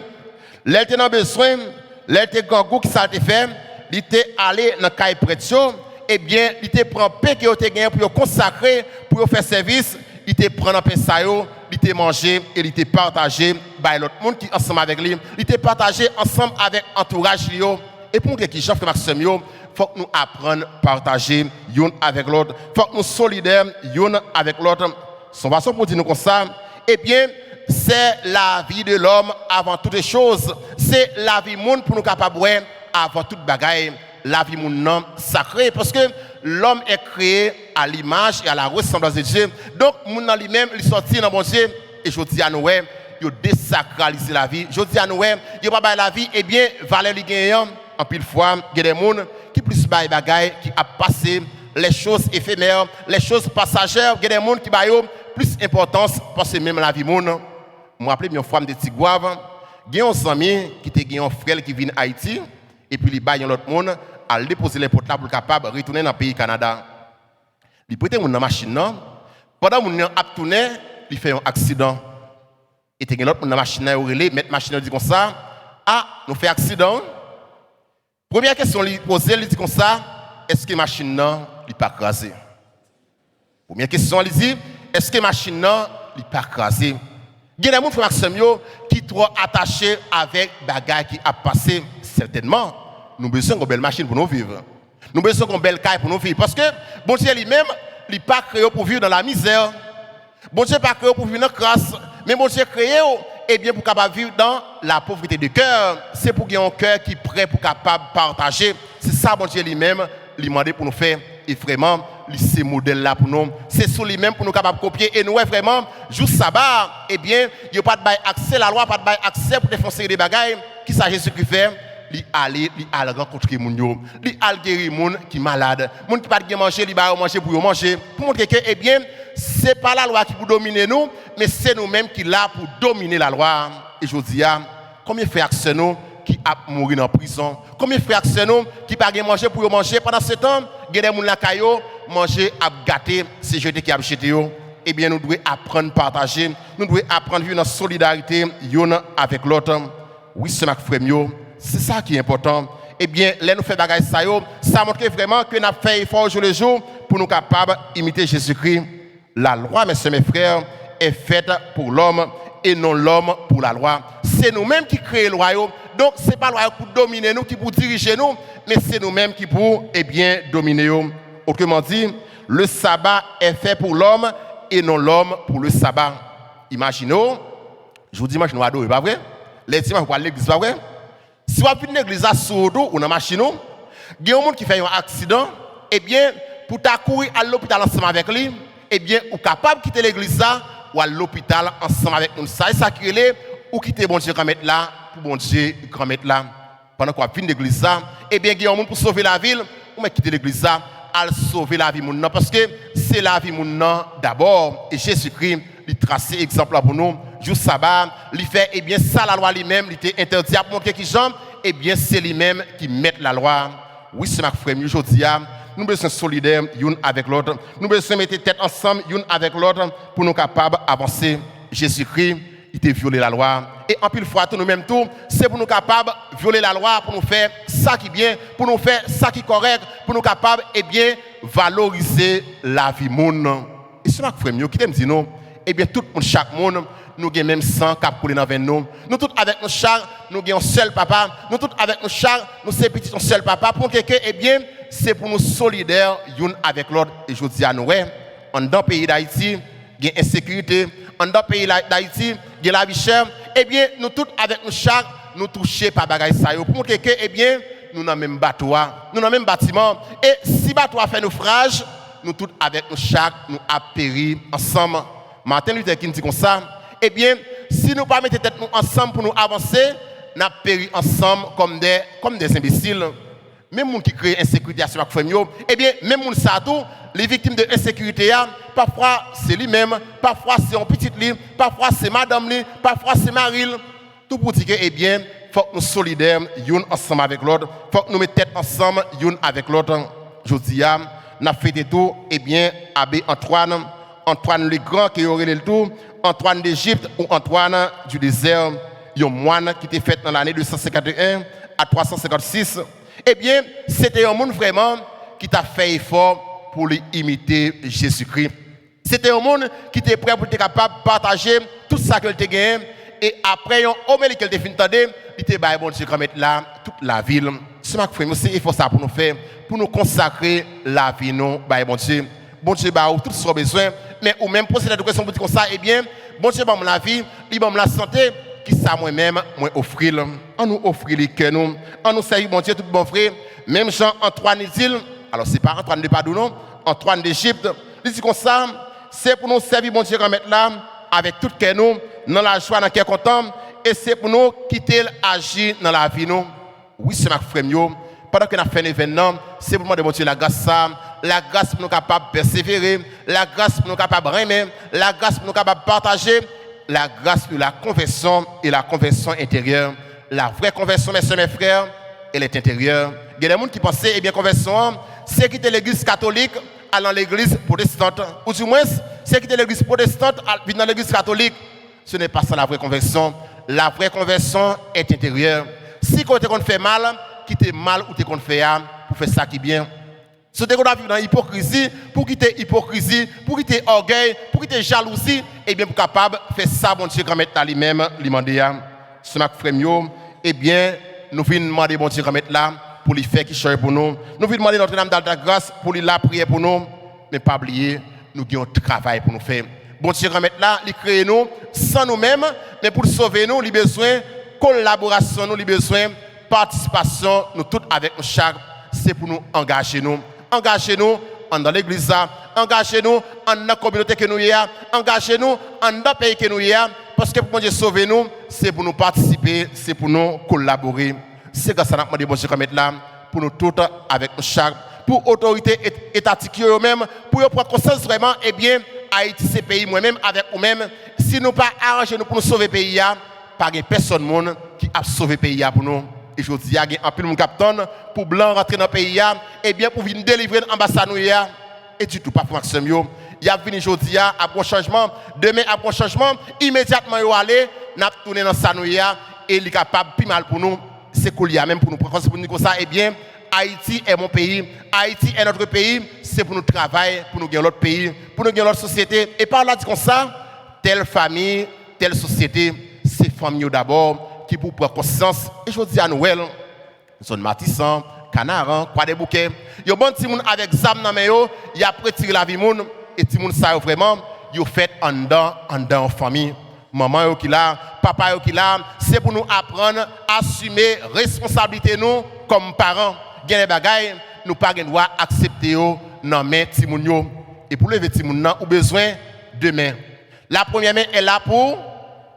il était dans besoin, il était gangou qui ça fait, il était allé dans le caille prêtre, eh bien, il était prend pain qui était gagné pour consacrer, pour faire service, il était prendre pain ça yo, il était manger et il était partagé par l'autre monde qui ensemble avec lui, il était partagé ensemble avec entourage yo. Et pour que Jean frère Maxime yo, faut que nous apprenions à partager l'un avec l'autre, faut que nous solidaires l'un avec l'autre. Son façon pour dire nous comme ça, eh bien, c'est la vie de l'homme avant toutes les choses. C'est la vie monde pour nous capables avant toute bagaille. La vie monde sacrée parce que l'homme est créé à l'image et à la ressemblance de Dieu. Donc, monde lui-même, il sortit dans mon Dieu. Et je dis à nous, il désacralise la vie. Je dis à nous, il pas la vie, eh bien, valeur li gagnant. En pile fois, il y a des gens qui plus bail bagaille, qui a passé les choses éphémères, les choses passagères. Il y a des gens qui baillent plus importance parce que même la vie monde. Je me rappelle une fois de Tigouave, il y a un ami qui a un frère qui vient d'Haïti et puis il baille l'autre monde à déposer les portables pour capable retourner dans le pays Canada. Il prête mon machine pendant mon a tourné, il fait un accident. Et il y a l'autre dans machine relé, mettre machine dit comme ça, ah, nous fait accident. Première question lui poser, il dit comme ça, est-ce que machine non, il pas crasé? Première question il dit, est-ce que machine non, il pas crasé? Il y a des gens qui sont trop attachés avec les bagages qui a passé. Certainement, nous avons besoin d'une belle machine pour nous vivre. Nous avons besoin d'une belle caille pour nous vivre. Parce que bon Dieu lui-même, il n'est pas créé pour vivre dans la misère. Bon Dieu n'est pas créé pour vivre dans la crasse. Mais bon Dieu est créé pour capable vivre dans la pauvreté de cœur. C'est pour qu'il y ait un cœur qui est prêt pour capable partager. C'est ça bon Dieu lui-même, il demande pour nous faire. Et vraiment, c'est modèle là pour nous. C'est sur lui-même pour nous capables de copier. Et nous, vraiment, jour sabbat, eh bien, il n'y a pas de accès, la loi pas de accès pour défoncer des bagailles. Qui ça Jésus-Christ fait? Il aller rencontrer les gens, il aller guérir les gens qui sont malades, les gens qui ne peuvent pas manger, il va manger pour manger. Pour montrer que, eh bien, ce n'est pas la loi qui peut dominer nous, mais c'est nous-mêmes qui sommes là pour dominer la loi. Et je dis, combien de frères nous qui ont mourir en prison? Combien de frères nous qui ne peuvent pas manger pour manger? Pendant ce temps, il y a des gens qui ont manger, à gâter, c'est jeter qui a jeté. Eh bien, nous devons apprendre à partager, nous devons apprendre à vivre dans la solidarité, l'un avec l'autre. Oui, c'est ma frère. C'est ça qui est important. Eh bien, là, nous faisons des choses, ça montre vraiment que nous avons fait effort jour le jour pour nous capables d'imiter Jésus-Christ. La loi, mes soeurs, mes frères, est faite pour l'homme et non l'homme pour la loi. C'est nous-mêmes qui créons le royaume. Donc, ce n'est pas le royaume pour dominer nous, qui pour diriger nous, mais c'est nous-mêmes qui pour dominer nous. Autrement dit, le sabbat est fait pour l'homme et non l'homme pour le sabbat. Imaginez, je vous dis, moi, je ne vais pas, pas vrai? Les dimanches, vous allez à l'église, pas vrai? Si vous avez une église à Sourdo ou dans la machine, il y a un monde qui fait un accident, eh bien, pour t'accourir à l'hôpital ensemble avec lui, eh bien, vous êtes capable de quitter l'église ou à l'hôpital ensemble avec nous. Ça, ça qui est ou quitter bon Dieu grand mettre là, pour bon Dieu grand mettre là. Pendant qu'on a fini l'église, eh bien, il y a un monde pour sauver la ville, ou quitter l'église à sauver la vie monde parce que c'est la vie monde d'abord. Et Jésus-Christ, il trace exemple pour nous. jour sabbat, il fait eh bien ça la loi lui-même, il était interdit à montrer qui jambe, eh bien c'est lui-même qui met la loi. Oui, c'est ma frère, aujourd'hui, nous besoin solidaires l'un avec l'autre. Nous besoin mettre tête ensemble l'un avec l'autre pour nous capables d'avancer. Jésus-Christ, il a violé la loi. Et en pile fois, tout nous-mêmes tout, c'est pour nous capables de violer la loi, pour nous faire ça qui est bien, pour nous faire ça qui est correct, pour nous capables, eh bien, valoriser la vie monde. Et c'est ma frère, qui t'aime dire non, eh bien, tout le monde, chaque monde, nous avons même sang qui a coulé dans nous. Nous tous avec nos chars, nous avons un seul papa. Nous tous avec nos chars, nous sommes petits, un seul papa. Pour quelqu'un, eh bien, c'est pour nous solidaires, l'un avec l'autre. Et je dis à nous, dans le pays d'Haïti, il y a insécurité. Dans le pays d'Haïti, il y a la vie chère. Eh bien, nous tous avec nos chars, nous touchons par bagaille ça. Pour quelqu'un, eh bien, nous avons même bateau, nous avons même bâtiment. Et si bateau a fait naufrage, nous tous avec nos chars, nous avons péri ensemble. Martin Luther King dit comme ça. Eh bien, si nous ne pas mettre tête nous ensemble pour nous avancer, nous périr ensemble comme des imbéciles. Même les gens qui créent insécurité à ce moment, eh bien, même les gens les victimes de l'insécurité, parfois c'est lui-même, parfois c'est un petit lit, parfois c'est madame lit, parfois c'est Maril. Tout pour dire que, eh bien, il faut que nous solidaires, l'un ensemble avec l'autre, il faut que nous mettions tête ensemble, l'un avec l'autre. Je dis, nous avons fait tout, eh bien, Abbé Antoine le Grand qui aurait le tout, Antoine d'Égypte ou Antoine du désert, il y a un moine qui était fait dans l'année 251 à 356. Eh bien, c'était un monde vraiment qui t'a fait effort pour imiter Jésus-Christ. C'était un monde qui était prêt pour être capable de partager tout ça qu'il a gagné. Et après, un homme qui a fini d'entendre, il était bon Dieu comme être là, toute la ville. C'est ma frère, il faut ça pour nous faire, pour nous consacrer la vie, nous, bon Dieu. Bon Dieu, tout ce qu'on a besoin. Mais ou même poser la question comme ça, eh bien, bon Dieu, la vie, il m'a la santé, qui ça moi-même, moi offrir. On nous offre les cœurs, nous. On nous servir, bon Dieu, tout bon frère. Même Jean-Antoine dit, alors c'est pas Antoine de Padoue, non, Antoine d'Égypte, il dit comme ça, c'est pour nous servir, bon Dieu, remettre là, avec tout cœur, nous, dans la joie, dans le cœur content, et c'est pour nous quitter agir dans la vie, nous. Oui, c'est ma frère, pendant qu'on a fait un événement, c'est pour nous demander la grâce, la grâce pour nous capables de persévérer, la grâce pour nous capables de remettre, la grâce pour nous capables de partager, la grâce pour la conversion et la conversion intérieure. La vraie conversion, mes soeurs, mes frères, elle est intérieure. Il y a des gens qui pensaient, eh bien, conversion, c'est quitter l'église catholique, aller dans l'église protestante. Ou du moins, c'est quitter l'église protestante, aller dans l'église catholique. Ce n'est pas ça la vraie conversion. La vraie conversion est intérieure. Si côté qu'on fait mal, quitter mal ou qu'on fait pour faire ça qui est bien. Si vous avez dans l'hypocrisie, pour quitter hypocrisie, pour quitter orgueil, pour quitter jalousie, eh bien, pour capable de faire ça, bon Dieu, quand mettre là lui-même, lui demander, c'est ma frère, eh bien, nous venons demander, bon Dieu, quand mettre là, pour lui faire qui choisit pour nous. Nous venons demander Notre-Dame de la grâce pour lui la prier pour nous, mais pas oublier, nous avons un travail pour nous faire. Bon Dieu, quand mettre là, il crée nous sans nous-mêmes, mais pour sauver nous, il a besoin de collaboration, nous, il a besoin de participation, nous tous avec nous chaque, c'est pour nous engager nous. Engagez-nous dans l'église, engagez-nous dans la communauté que nous y a, engagez-nous dans le pays que nous y a, parce que pour Dieu sauver nous, c'est pour nous participer, c'est pour nous collaborer. C'est grâce à notre Dieu comme là, pour nous tous avec nous chaque, pour l'autorité étatique eux-mêmes, pour prendre conscience vraiment, eh bien, Haïti, c'est pays moi-même, avec nous-mêmes, si nous pas arranger nous pour nous sauver le pays, pas personne monde qui a sauvé le pays pour nous. Et je dis, il y a un peu de capitaine pour blanc rentrer dans le pays, et bien pour venir délivrer l'ambassade, et du tout pas pour Maxime. Il y a venu aujourd'hui à un changement, demain à un changement, immédiatement il aller, n'a tourné dans Sanouya, et il est capable, plus mal pour nous, c'est qu'il y a même pour nous prendre pour nous comme ça, eh bien, Haïti est mon pays, Haïti est notre pays, c'est pour nous travailler, pour nous gagner l'autre pays, pour nous gagner l'autre société. Et par là, dit comme ça, telle famille, telle société, c'est famille d'abord. Qui pour prendre conscience, et je dis à Noël, zone Matissan, Canaran, Croix des Bouquets, il y a bon petit monde avec zam dans main yo, il a retiré la vie moun et petit monde ça vraiment, yo fait en dedans en famille. Maman yo qui là, papa yo qui là, c'est pour nous apprendre à assumer responsabilité nous comme parents. Gen les bagailles, nous pas gen droit accepter yo dans main petit moun yo. Et pour lever petit moun nan, ou besoin de mains. La première main est là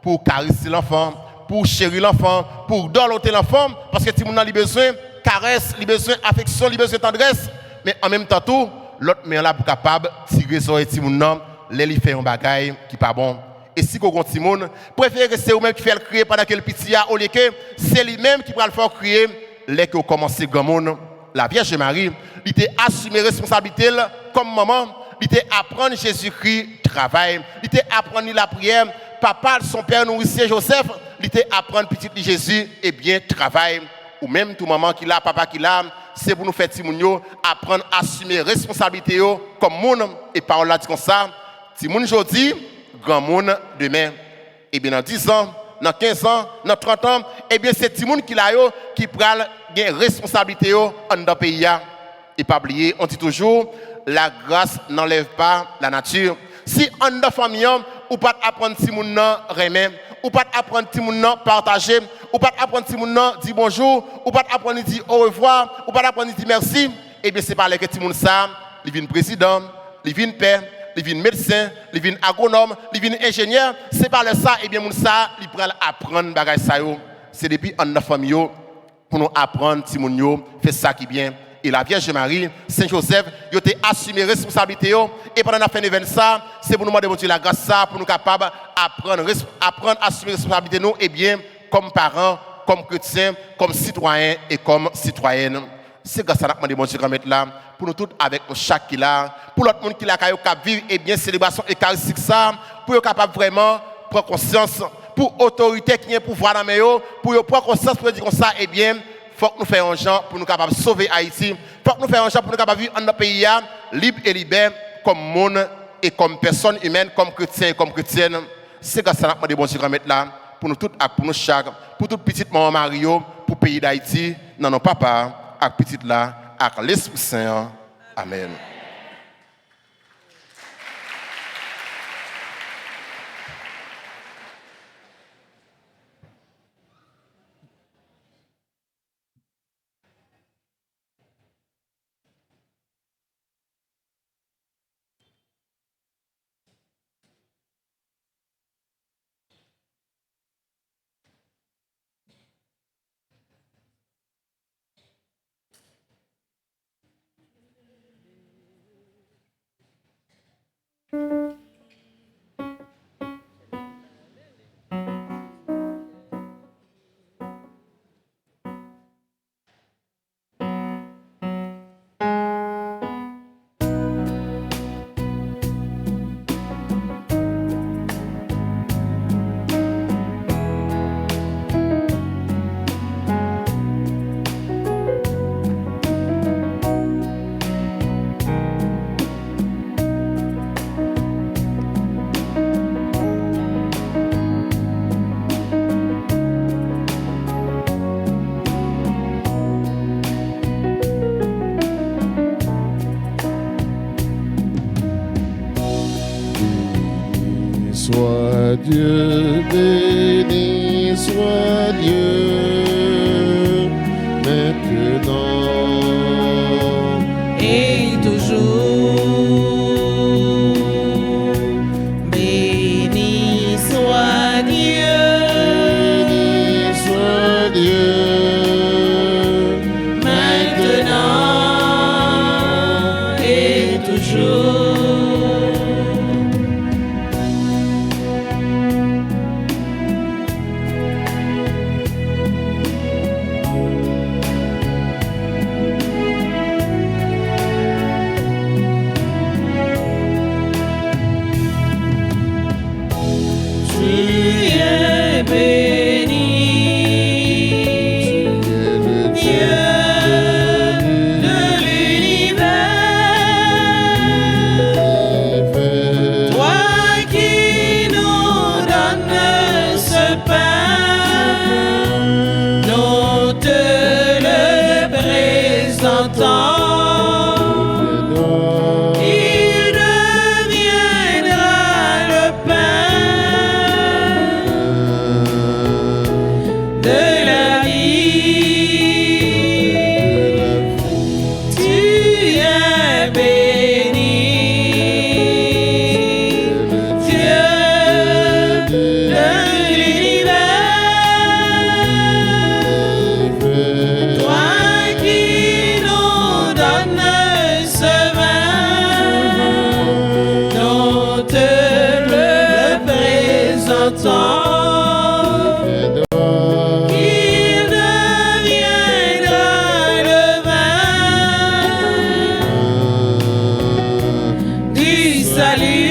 pour caresser l'enfant, pour chérir l'enfant, pour dorloter l'enfant, parce que tout le monde a besoin de caresse, il a besoin d'affection, il a besoin de tendresse. Mais en même temps, tout, l'autre main là pour capable de tirer sur le petit monde, là, il fait un bagage qui n'est pas bon. Et si vous avez un petit monde, préférez que c'est vous-même qui fait le crier pendant que le petit a, au lieu que c'est lui-même qui va le faire crier, dès que vous commencez grand monde. La Vierge Marie, il était assumé responsabilité comme maman, il était apprendre Jésus-Christ travail, il était apprendre la prière, papa, son père nourricier Joseph, il était apprendre petit Jésus et bien travail, ou même tout maman qui l'a, papa qui l'a, c'est pour nous faire timounio apprendre à assumer responsabilité comme monde et parole là dit comme ça, timoun aujourd'hui, grand monde demain. Et bien dans 10 ans, dans 15 ans, dans 30 ans, et bien c'est timoun qui l'a qui prend des responsabilités dans le pays. Et pas oublier, on dit toujours, la grâce n'enlève pas la nature. Si on dans famille, ou pas apprendre timoun remet, ou pas apprendre timoun partager, ou pas apprendre timoun dire bonjour, ou pas apprendre dire au revoir, ou pas apprendre dire merci, et bien c'est par là que timoun ça, il vient président, il vient père, il vient médecin, il vient agronome, il vient ingénieur, c'est par là ça, et bien moun ça, il prend apprendre bagay ça yo. C'est depuis en dans famille pour nous apprendre timoun yo, fait ça qui bien. Et la Vierge Marie, Saint Joseph, ils ont assumé responsabilité et pendant la fin de ça, c'est pour nous demander la grâce ça pour nous capables apprendre à assumer responsabilité nous et bien comme parents, comme chrétiens, comme citoyens et comme citoyennes. C'est grâce à nous demander Dieu mettre là pour nous tous avec nous chaque qui là, pour l'autre monde qui là qui vivre et bien célébration eucharistique ça, pour être capable vraiment prendre conscience pour autorité qui a pouvoir dans mes pour prendre conscience pour dire comme ça et bien faut que nous fassions un genre pour nous capables de sauver Haïti. Faut que nous fassions un genre pour nous capables de vivre dans notre pays libre et libre comme monde et comme personne humaine, comme chrétien et comme chrétienne. C'est grâce à nous que bon Dieu mettre là pour nous tous, pour nous chaque, pour toute petite maman Mario, pour le pays d'Haïti, dans nos papas, avec petite là, avec l'Esprit Saint. Amen. Soit Dieu, béni soit Dieu, maintenant et toujours. Béni soit Dieu, béni soit Dieu, maintenant et toujours. Toi qui nous salut.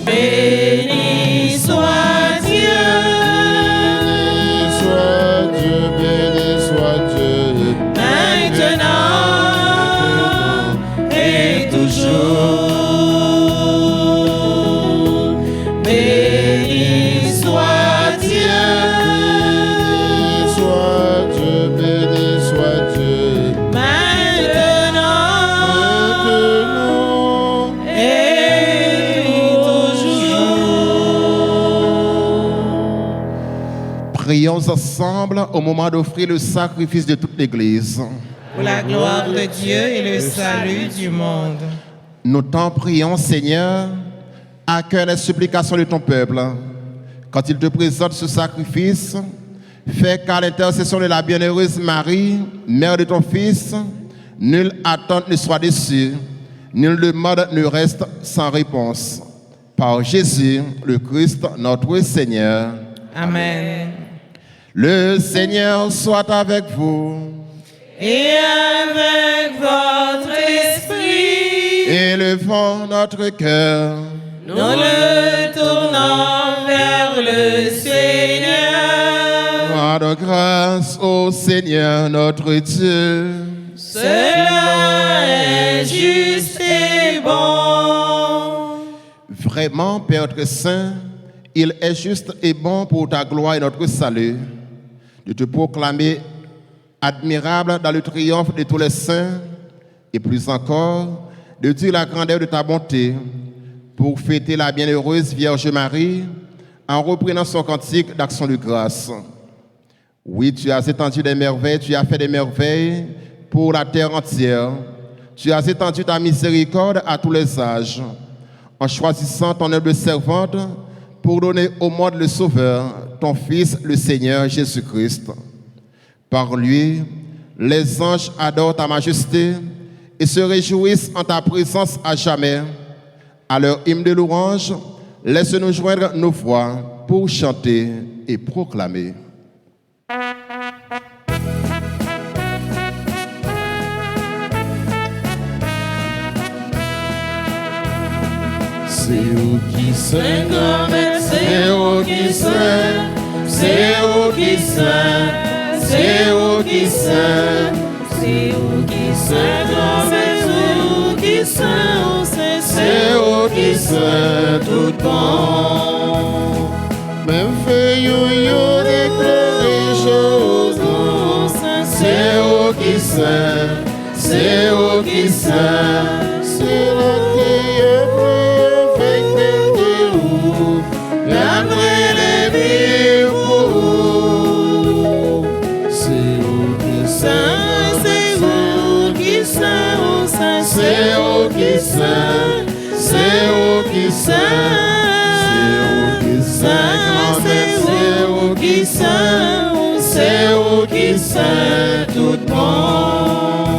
Béni soit Dieu. Béni soit Dieu, Maintenant et toujours. Béni soit Dieu. béni soit Dieu, Maintenant et toujours. Prions ensemble au moment d'offrir le sacrifice de toute l'Église. Pour la gloire de Dieu et le salut du monde. Nous t'en prions, Seigneur, accueille les supplications de ton peuple. Quand il te présente ce sacrifice, fais qu'à l'intercession de la bienheureuse Marie, mère de ton Fils, nulle attente ne soit déçue, nulle demande ne reste sans réponse. Par Jésus, le Christ, notre Seigneur. Amen. Le Seigneur soit avec vous. Et avec votre esprit, Élevons notre cœur. nous le tournons vers le Seigneur. Rends grâce au Seigneur notre Dieu. Cela est juste et bon. Vraiment, Père très saint, il est juste et bon pour ta gloire et notre salut de te proclamer admirable dans le triomphe de tous les saints et plus encore de dire la grandeur de ta bonté pour fêter la bienheureuse Vierge Marie en reprenant son cantique d'action de grâce. Oui, tu as étendu des merveilles, tu as fait des merveilles pour la terre entière. Tu as étendu ta miséricorde à tous les âges, en choisissant ton humble servante pour donner au monde le Sauveur, ton Fils, le Seigneur Jésus-Christ. Par lui, les anges adorent ta majesté et se réjouissent en ta présence à jamais. À leur hymne de louange, laisse-nous joindre nos voix pour chanter et proclamer. c'est où qui sait, C'est où qui sait, c'est où qui sait, c'est où qui sait, c'est où qui sait, c'est où qui sait, c'est où qui sait tout bon. même fait yo déclare les choses, C'est où qui sait, c'est où qui sait, c'est là qui est vrai avec des dérouts, après les vivants. c'est où qui sait, C'est où qui sait, c'est où qui sait, c'est où qui sait, c'est où qui sait, c'est où qui sait tout bon.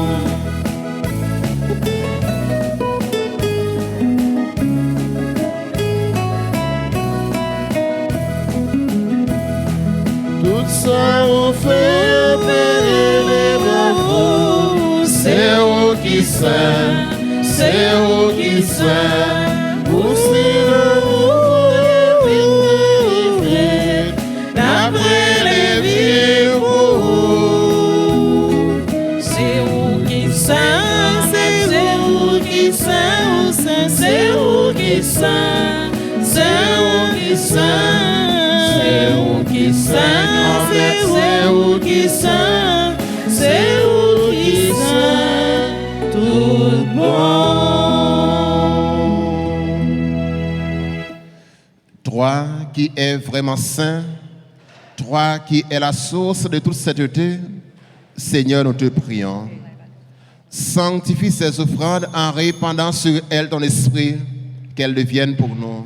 tout ça on fait payer les bravos, C'est où qui sait, c'est où qui sait, aussi l'amour est délivré, d'après les vivants. C'est où qui sait, c'est où qui sait, c'est où qui sait, c'est où qui sait, c'est où qui sait, c'est où qui sait, c'est où qui sait tout bon. Toi qui es vraiment saint, toi qui es la source de toute sainteté, Seigneur, nous te prions. Sanctifie ces offrandes en répandant sur elles ton esprit, qu'elles deviennent pour nous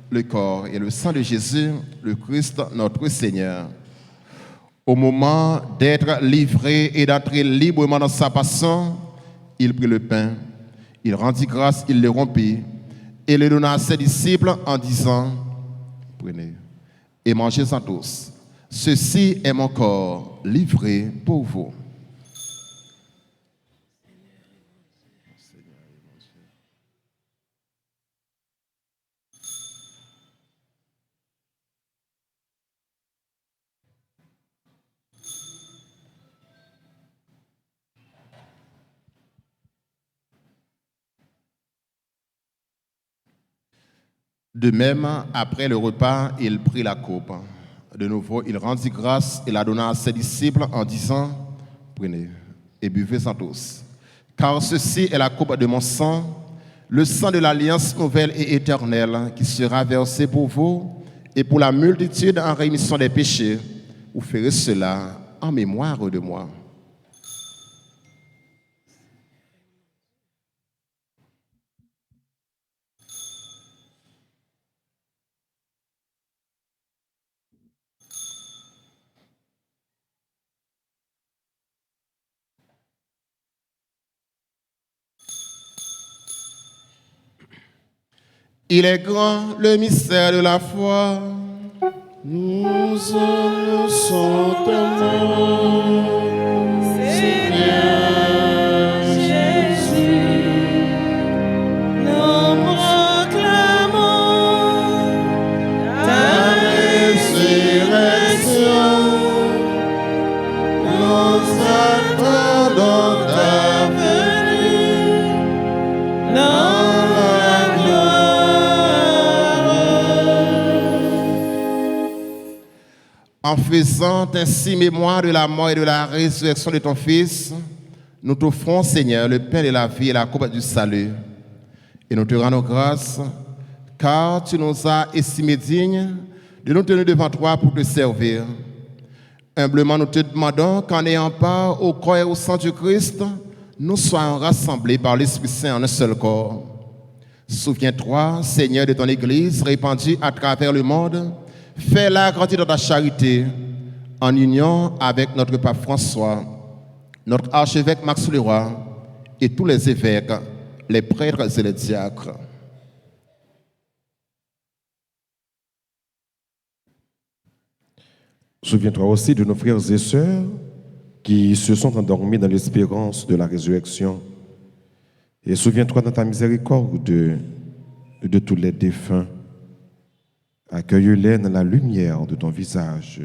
le corps et le sang de Jésus, le Christ, notre Seigneur. Au moment d'être livré et d'entrer librement dans sa passion, il prit le pain, il rendit grâce, il le rompit et le donna à ses disciples en disant: prenez et mangez-en tous. Ceci est mon corps livré pour vous. Seigneur. De même, après le repas, il prit la coupe. De nouveau, il rendit grâce et la donna à ses disciples en disant, prenez et buvez-en tous. Car ceci est la coupe de mon sang, le sang de l'alliance nouvelle et éternelle qui sera versé pour vous et pour la multitude en rémission des péchés. Vous ferez cela en mémoire de moi. Il est grand le mystère de la foi. Nous annonçons ton nom, Seigneur Jésus. Nous proclamons Ta résurrection. Nous attendons ta venue dans la En faisant ainsi mémoire de la mort et de la résurrection de ton Fils, nous t'offrons, Seigneur, le pain de la vie et la coupe du salut. Et nous te rendons grâce, car tu nous as estimés dignes de nous tenir devant toi pour te servir. Humblement, nous te demandons qu'en ayant part au corps et au sang du Christ, nous soyons rassemblés par l'Esprit Saint en un seul corps. Souviens-toi, Seigneur, de ton Église répandue à travers le monde. Fais-la grandir dans ta charité, en union avec notre pape François, notre archevêque Max Leroy et tous les évêques, les prêtres et les diacres. Souviens-toi aussi de nos frères et sœurs qui se sont endormis dans l'espérance de la résurrection. Et souviens-toi dans ta miséricorde de tous les défunts. Accueille-les dans la lumière de ton visage.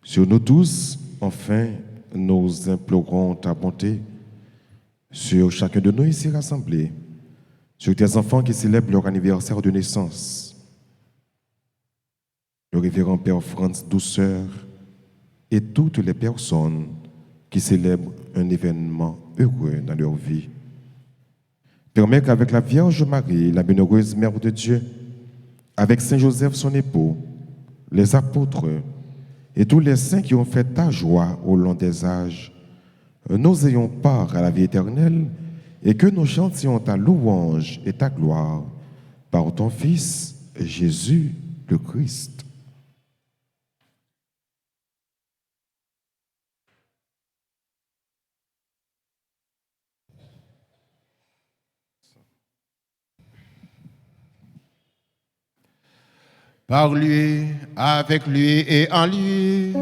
Sur nous tous, enfin, nous implorons ta bonté sur chacun de nous ici rassemblés, sur tes enfants qui célèbrent leur anniversaire de naissance, le révérend Père Franz Douceur et toutes les personnes qui célèbrent un événement heureux dans leur vie. Permets qu'avec la Vierge Marie, la bienheureuse Mère de Dieu, avec Saint Joseph son époux, les apôtres et tous les saints qui ont fait ta joie au long des âges, nous ayons part à la vie éternelle et que nous chantions ta louange et ta gloire par ton Fils Jésus le Christ. Par lui, avec lui et en lui.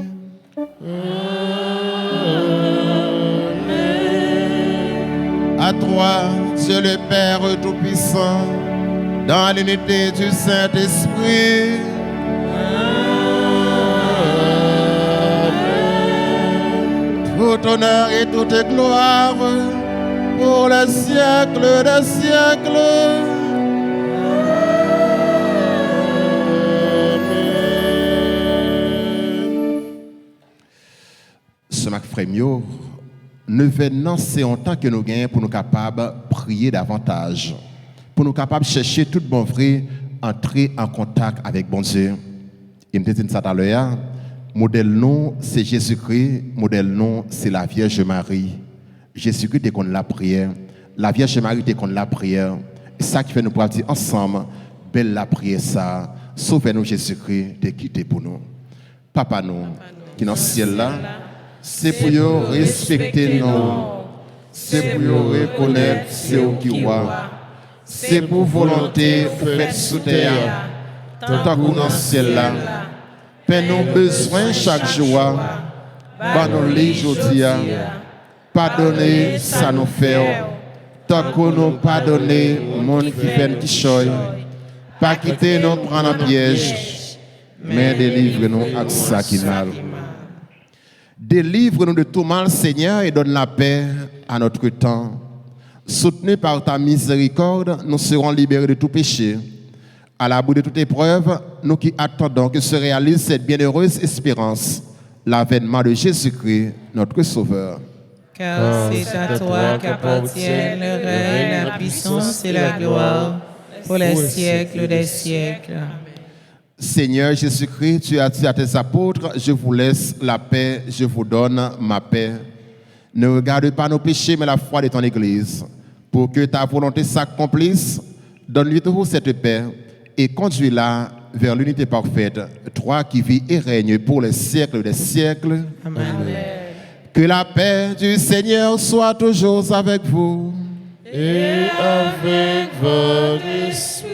À toi, Dieu le Père Tout-Puissant, dans l'unité du Saint-Esprit. Tout honneur et toute gloire pour le siècle des siècles. Ce Mac Frémio, nous venons c'est en temps que nous gagnons pour nous capables de prier davantage, pour nous capables de chercher tout bon vrai, entrer en contact avec bon Dieu. Il me dit ça tout à l'heure, modèle nous c'est Jésus-Christ, modèle nous c'est la Vierge Marie. Jésus-Christ est qu'on la prière, la Vierge Marie est qu'on la prière. Et ça qui fait nous pouvoir dire ensemble, belle la prière ça, sauvez-nous Jésus-Christ de quitter pour nous. Papa nous, qui est dans le ciel là, c'est pour nous respecter nous, c'est pour nous reconnaître c'est qui roi, c'est pour volonté faite sous terre, tant qu'on dans le ciel là. Fais-nous besoin chaque jour, nous les aujourd'hui, pardonnez ça nous fait, tant qu'on nous pardonne, monde qui fait qui choy, pas quitter nous prendre un piège, mais délivre-nous à ça qui mal. Délivre-nous de tout mal, Seigneur, et donne la paix à notre temps. Soutenus par ta miséricorde, nous serons libérés de tout péché. À la bout de toute épreuve, nous qui attendons que se réalise cette bienheureuse espérance, l'avènement de Jésus-Christ, notre Sauveur. Car c'est à toi qu'appartiennent le règne, la puissance et la gloire pour les siècles des siècles. Seigneur Jésus-Christ, tu as dit à tes apôtres, je vous laisse la paix, je vous donne ma paix. Ne regarde pas nos péchés, mais la foi de ton Église. Pour que ta volonté s'accomplisse, donne-lui toujours cette paix et conduis-la vers l'unité parfaite, toi qui vis et règnes pour les siècles des siècles. Amen. Que la paix du Seigneur soit toujours avec vous. Et avec votre esprit.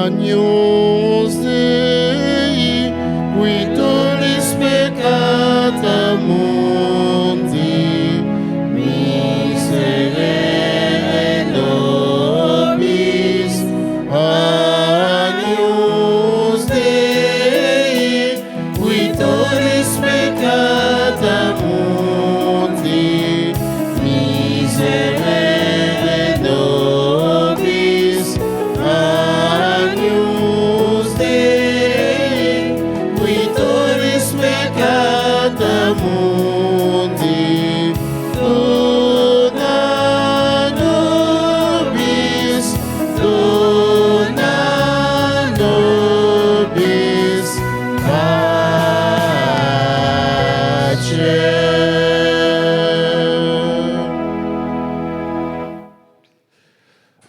Agnus Dei, qui tollis peccata mundi, miserere nobis. Agnus Dei, qui tollis peccata mundi, miserere nobis. Agnus Dei, qui tollis peccata mundi, dona nobis pacem.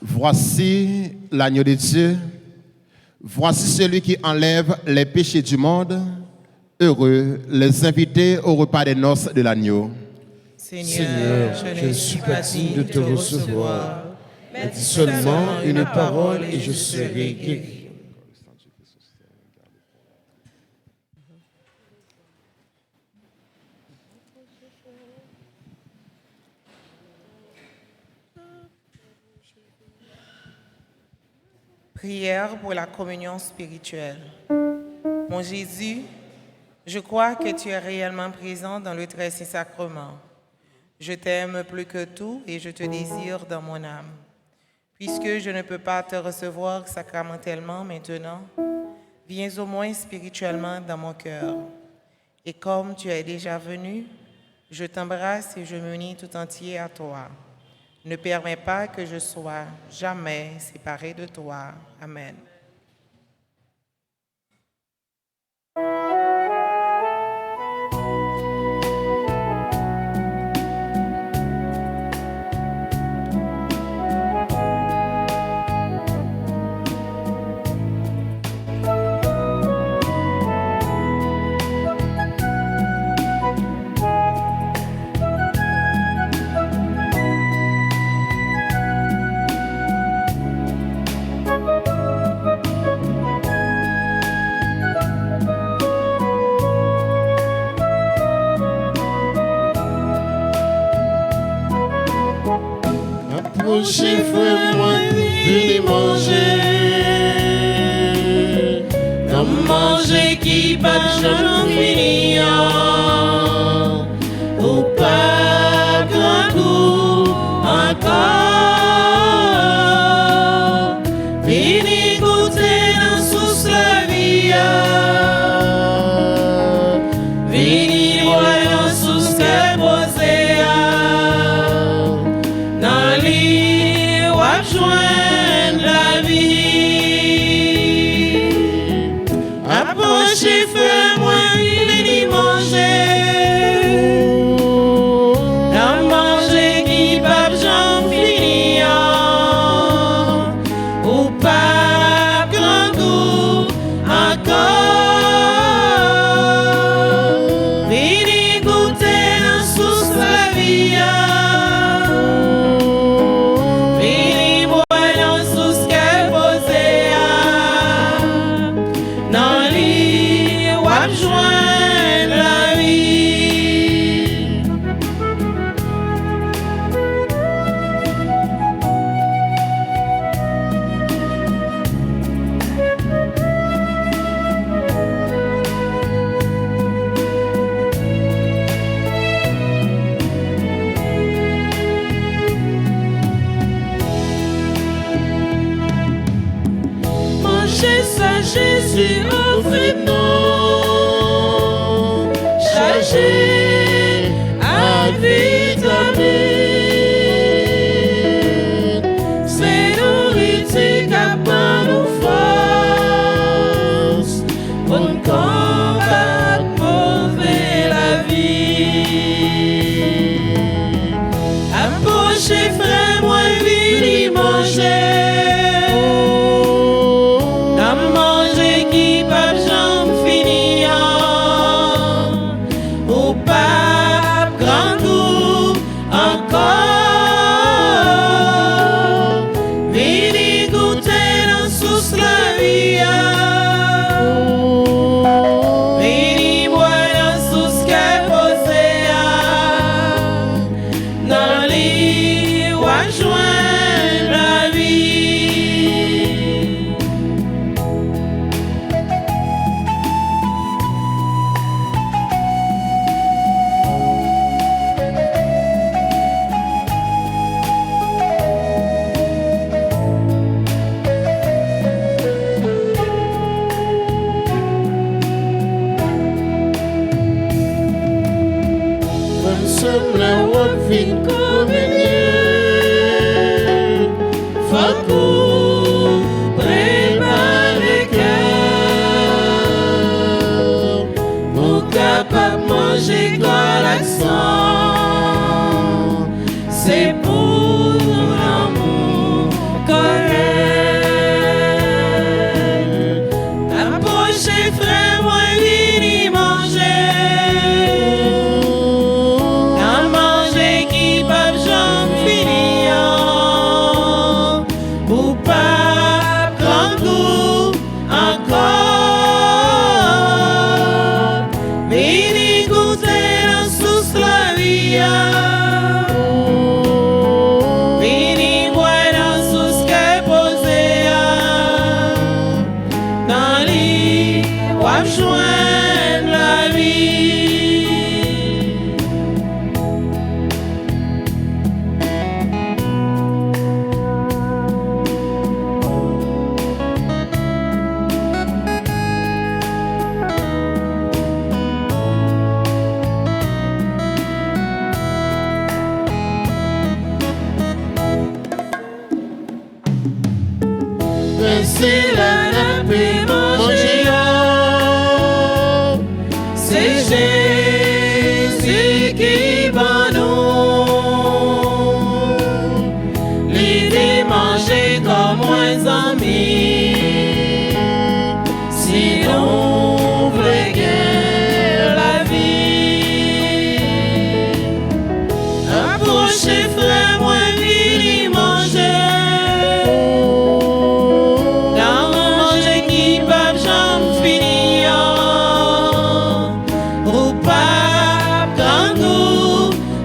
Voici l'agneau de Dieu. Voici celui qui enlève les péchés du monde. Heureux les invités au repas des noces de l'agneau. Seigneur, je ne suis pas digne de te recevoir, mais dis seulement une parole et je serai guéri. Prière pour la communion spirituelle. Mon Jésus, je crois que tu es réellement présent dans le très saint sacrement. Je t'aime plus que tout et je te désire dans mon âme. Puisque je ne peux pas te recevoir sacramentellement maintenant, viens au moins spirituellement dans mon cœur. Et comme tu es déjà venu, je t'embrasse et je m'unis tout entier à toi. Ne permets pas que je sois jamais séparé de toi. Amen. Approchez, frère, moi, venez manger. Comme manger qui bat jamais fini, ou pas grand goût encore. Venez goûter dans sous la vie, venez voir dans sous qu'elle posée, dans l'île où joindre la vie. Approchez, frère, moi, venez manger. Jésus offre non, chargé à vitamine, c'est nourriture capable nous force pour nous combattre mauvais la vie. Approchez frère, moi vini manger. C'est pour l'amour correct. Approchez frère, moi vini manger. Un manger qui pas jamais finir. Pour pas prendre goût encore. Vini goûter la sauce la vie. Joindre la vie. C'est la nappe manger. C'est Jésus qui va nous l'idée manger comme un ami. Si on veut gagner la vie, approchez frère, moi vini manger. Dans un manger qui va jamais finir.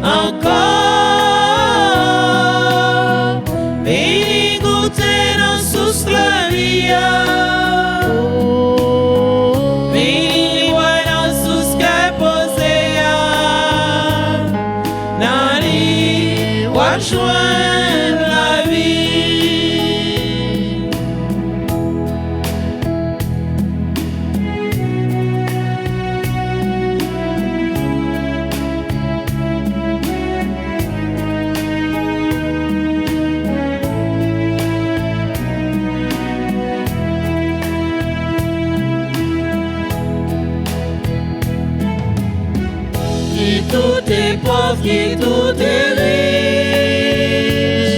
Encore, vini goûter dans sauce la vie. Vini boire dans sauce qu'elle posée. Dans l'île, ou joindre la vie. Qui tout est pauvre, qui tout est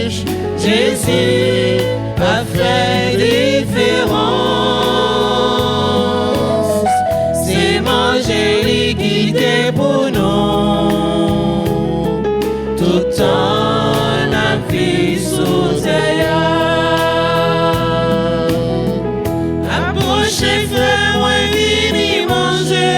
riche, Jésus a fait différence. C'est manger l'équité pour nous, tout en la vie sous terre. Approchez frère, moi vini manger.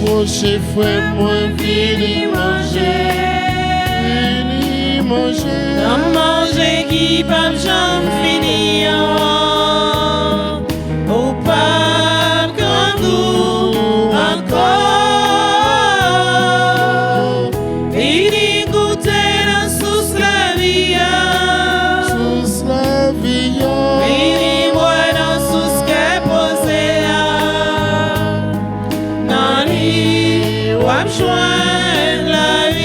Approchez, frère, moi, vini manger. Vini manger. Dans manger qui pas jamais finir. Au pas grand goût encore. Vini goûter la sauce la vie. Sous la vie. Vini boire la sauce qu'est posée. Dans l'île, ou joindre la vie.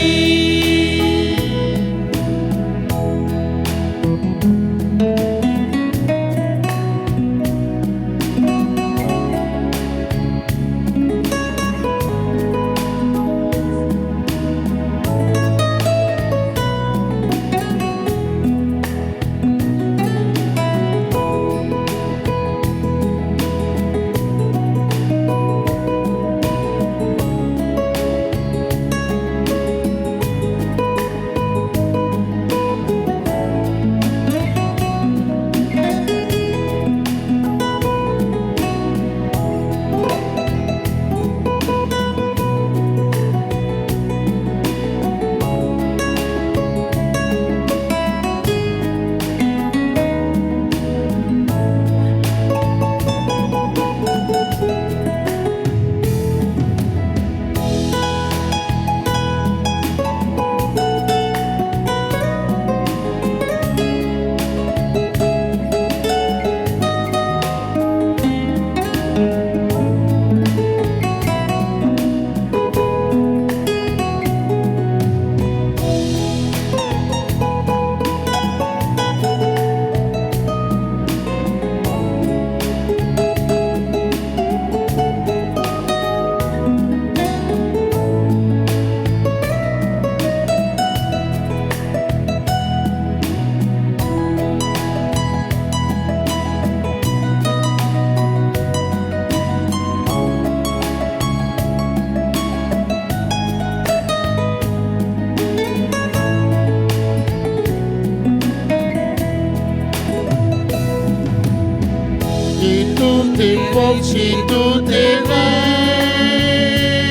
Si tout est pauvre, si tout est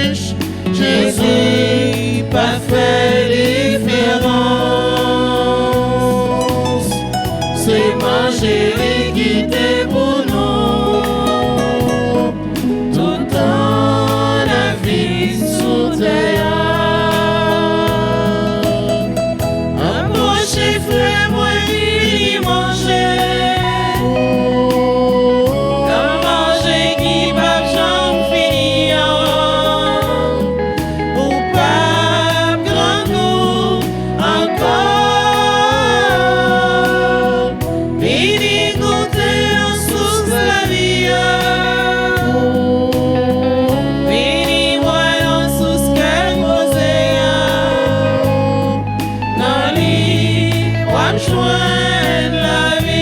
riche, Jésus pas fait différence. C'est manger et quitter pour nous tout dans la vie sous terre. Approchez, frère, moi, vini manger. Dans manger qui va jamais finir. Au pas grand goût encore. Vini goûter la sauce de la vie. Vini boire la sauce qu'elle posée. Dans l'île, ou joindre la vie.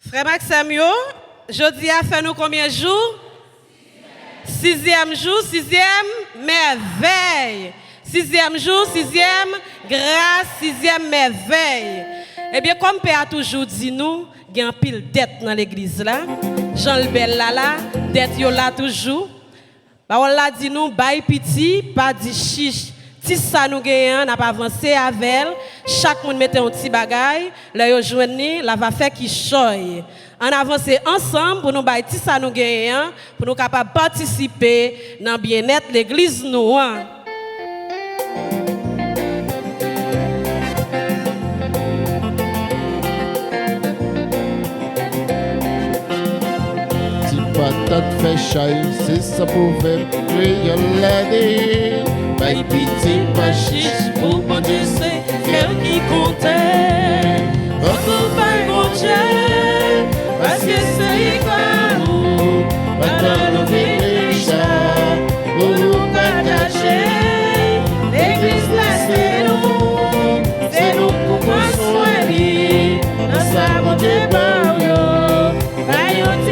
Frère Max Samuel, jeudi a fait nous combien de jours? 6e jour, 6e merveille. 6e jour, 6e grâce, 6e merveille. Eh bien, comme Père a toujours dit nous, il y a un pile dette dans l'église là. Jean le Bel là, dette yo là toujours. Bah on l'a dit nous, bail petit, pas dit chiche. Si ça nous gagne, n'a pas avancé avec. Chaque monde mette un petit bagage, là yo joindre, la va faire qui choye. On avance ensemble pour nous bail si ça nous gagne, pour nous capable participer dans bien-être l'église nous. Patate fait chaille, si ça pouvait prier l'aider. Bail pitié, pas chiche, pour mon Dieu, c'est cœur qui comptait. Beaucoup par mon Dieu, parce que c'est quoi nous, pendant nos vies, pour nous partager. L'église là, c'est nous pour prendre soin de lui. Dans sa mon Dieu, bail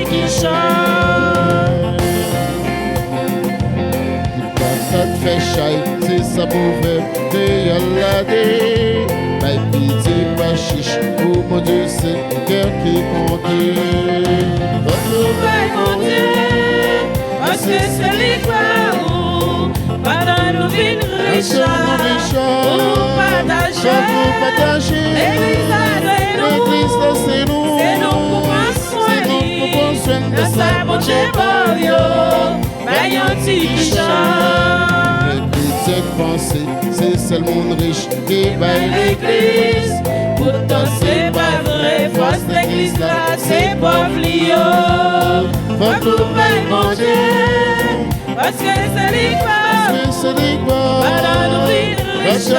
qui chante. fait chaille, si ça pouvait prier l'aider. Bail pitié, pas chiche, pour mon Dieu, c'est cœur qui compte. Retrouver mon Dieu, parce que c'est l'Équateur, pendant nos vies riches, pour partager, l'église c'est nous, pour prendre soin de sa bonne penser, c'est seul monde riche qui baille l'église. Pourtant c'est pas vrai, force l'église là, c'est pauvre lion. Faut couper mon Dieu, parce que c'est l'Équateur, pendant nos vies riches,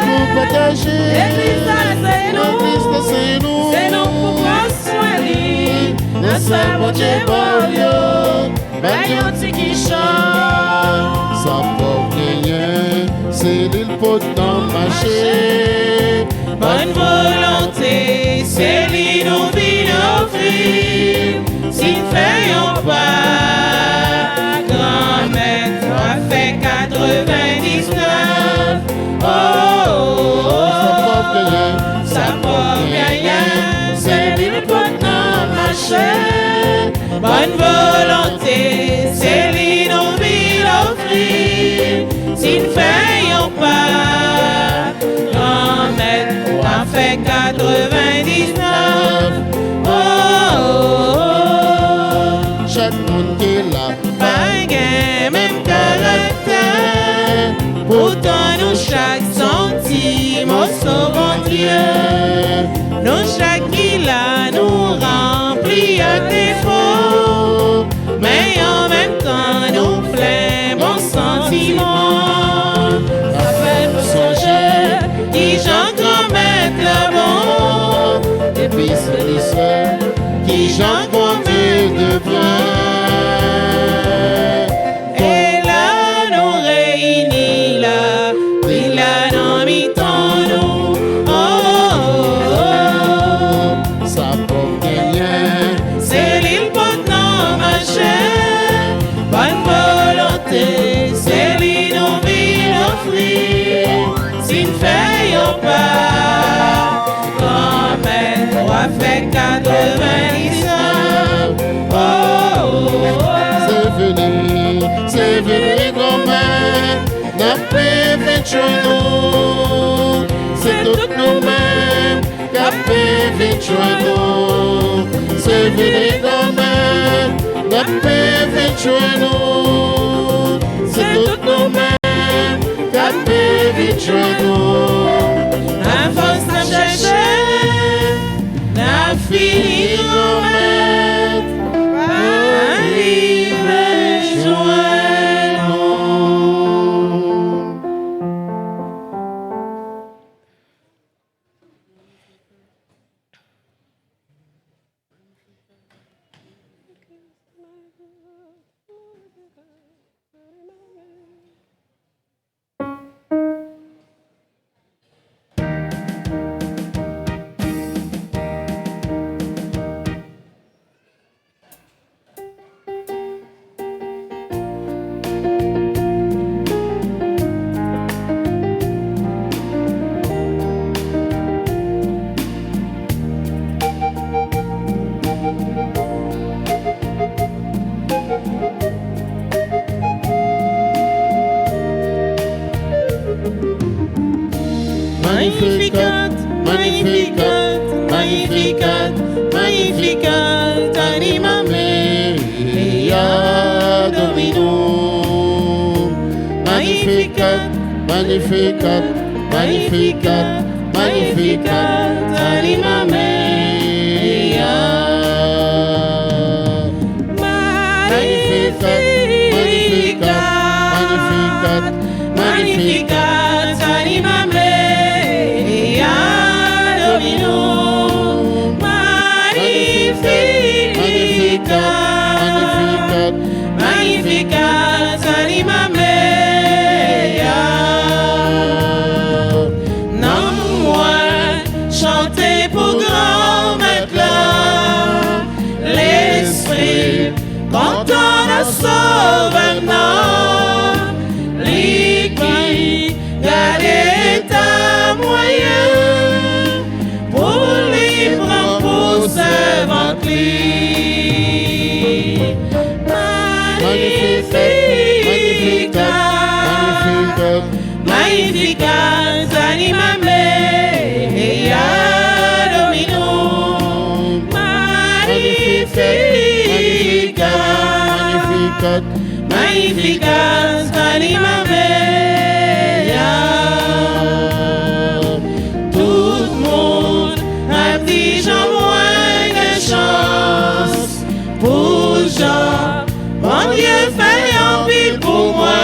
pour partager, l'église là c'est nous pour prendre soin de lui. Dans sa bonne Bayon qui chante. Sa pauvre rien, c'est l'île pour t'en marcher. Bonne volonté, c'est l'île nous vient offrir. Si nous faisons pas, grand-mère a fait 99. Sa pauvre rien, c'est l'île pour t'en marcher. Bonne volonté, c'est l'île nous vient offrir. Si nous faisons pas, grand-mère a fait 99. Chaque monde qui est là, pas même caractère. Pourtant nous chaque centime au sauvant Dieu. Nous chaque qui là nous remplit à défaut. Mais en même temps nous plein bon sentiment. Rappelle-nous songer qui j'en grand-mère le bon. et puis c'est l'histoire Qui j'en conduit de bien. Et là nous réunis là, puis là dans mi-temps nous. sa pauvre rien. C'est l'île pour non marcher. Bonne volonté, c'est l'île nous vit offrir. Si nous faisons pas, grand-mère doit faire 99. C'est venu grand-mère, n'a pas fait nous. C'est toutes nous-mêmes, n'a pas fait nous. C'est venu grand-mère, n'a pas fait nous. C'est toutes nous-mêmes, n'a pas fait nous. La force n'a cherché, la fille grand-mère, arrive joindre. Magnificat, Magnificat, Magnificat, Magnificat, anima mea Dominum. Magnificat, Magnificat, Magnificat, Magnificat, anima mea. Magnificat, Magnificat, Magnificat, anima mea Dominum. Magnificat, Magnificat, anima mea. Non moi chanter pour grand maître, l'esprit content de sauver non, qui garder ta moyen pour libre pour se vanter. Magnificat, Magnificat, anima mea Dominum. Magnificat, Magnificat, anima mea. Tout le monde a dit j'en moins de chance pour Jean. Mon Dieu fait un pile pour moi.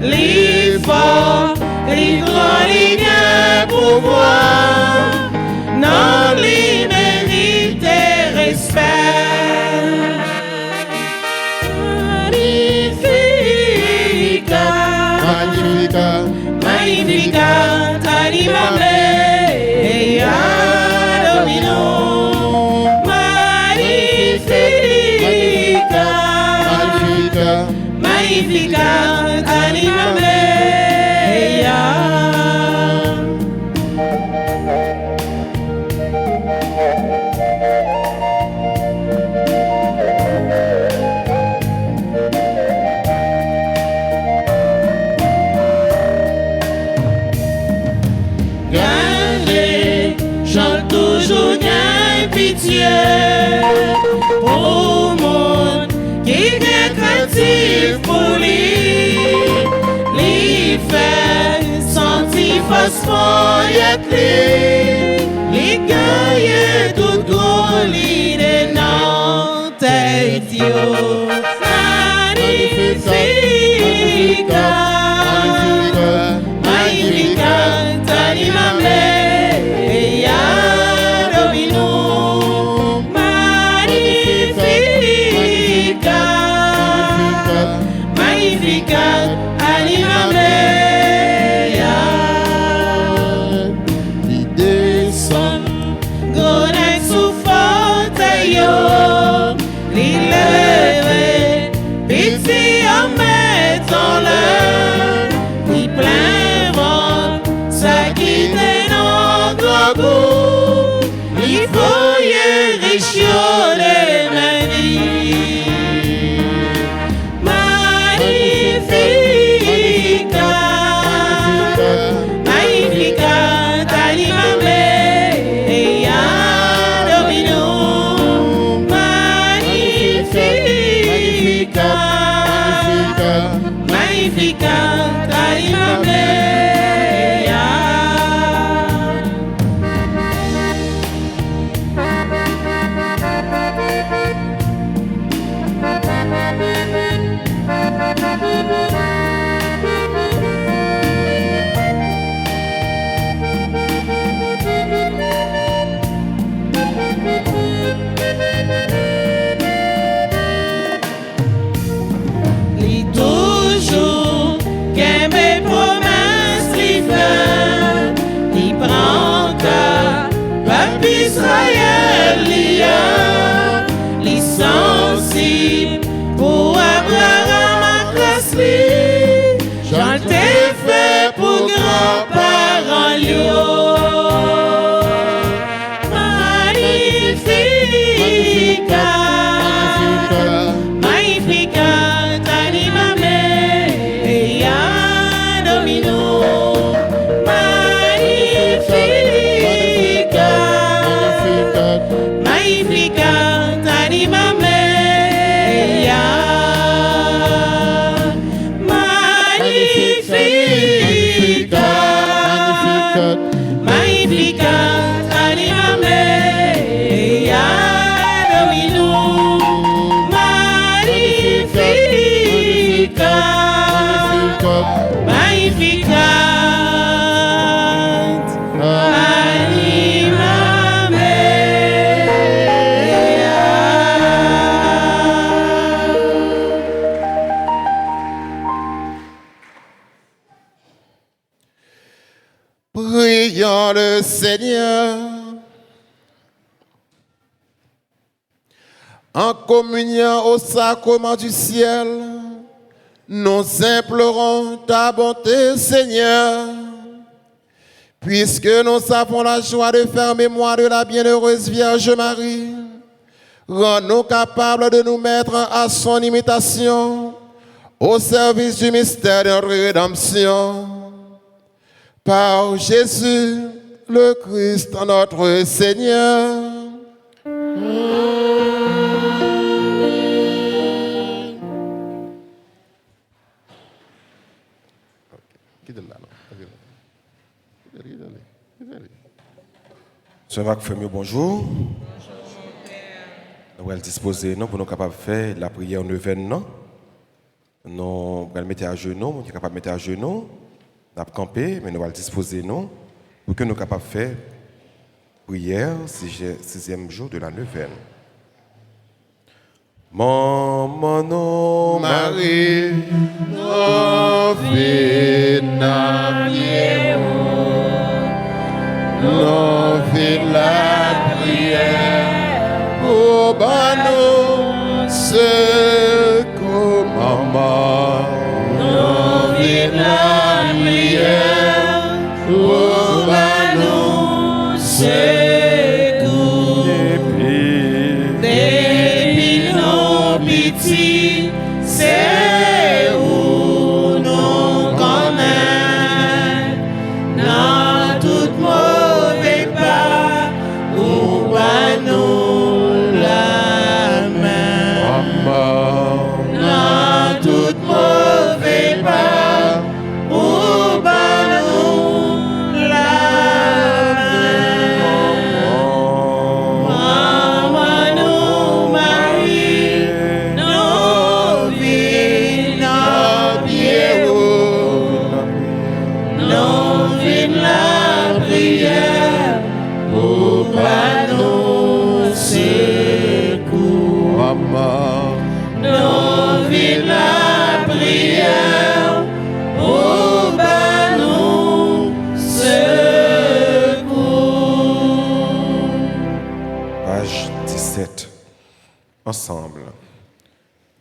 Les forts, les grands, les bien pouvoir. Non, les mérites et respect. Magnificat, Magnificat, anima mea Dominum. Magnificat, Magnificat, anima mea. Chante toujours gain pitié au monde qui est craintif pour lui. Les fait sentir phosphore et les gagnent tout gros lit de Nantes. Magnificat, Magnificat, anima mea Dominum. Magnificat, Magnificat, anima mea. Il descend, gonek sous fauteuil, il lève, pitié en mettant l'heure, il plein vent, ça quitte notre goût, il faut y réchauffer ma vie. Magnificat, anima mea Dominum. Magnificat, anima mea. Toujours qu'aime mes promesses les fait, il prend qu'à peuple Israël les sensibles pour Abraham à Cresly, j'en t'ai fait pour grands-parents Lio. Magnificat, anima mea Dominum. Anima mea. Prions le Seigneur. En communion au sacrement du ciel, nous implorons ta bonté, Seigneur. Puisque nous avons la joie de faire mémoire de la bienheureuse Vierge Marie, rends-nous capables de nous mettre à son imitation au service du mystère de notre rédemption. Par Jésus, le Christ, notre Seigneur. Sœur Marc Femio, bonjour. Nous allons disposer pour nous capables de faire la prière neuvaine. Nous allons mettre à genoux, nous sommes capables de mettre à genoux, nous allons camper, mais nous allons disposer nous pour que nous soyons capables de faire prière, 6e jour de la neuvaine. Maman, non, Marie, non, non, fais la prière pour nous, c'est comme maman. Non, fais la prière pour nous, c'est comme Depuis nos petits, c'est où nous connaissons. Dans tout mauvais pas, où va nous la main. Dans tout mauvais pas, où va nous la main. Maman, nous Marie, nous vies, nos pieds, nous vies la prière, pour pas nous secours. Nous vies la prière, pour pas nous secours. page 17. Ensemble.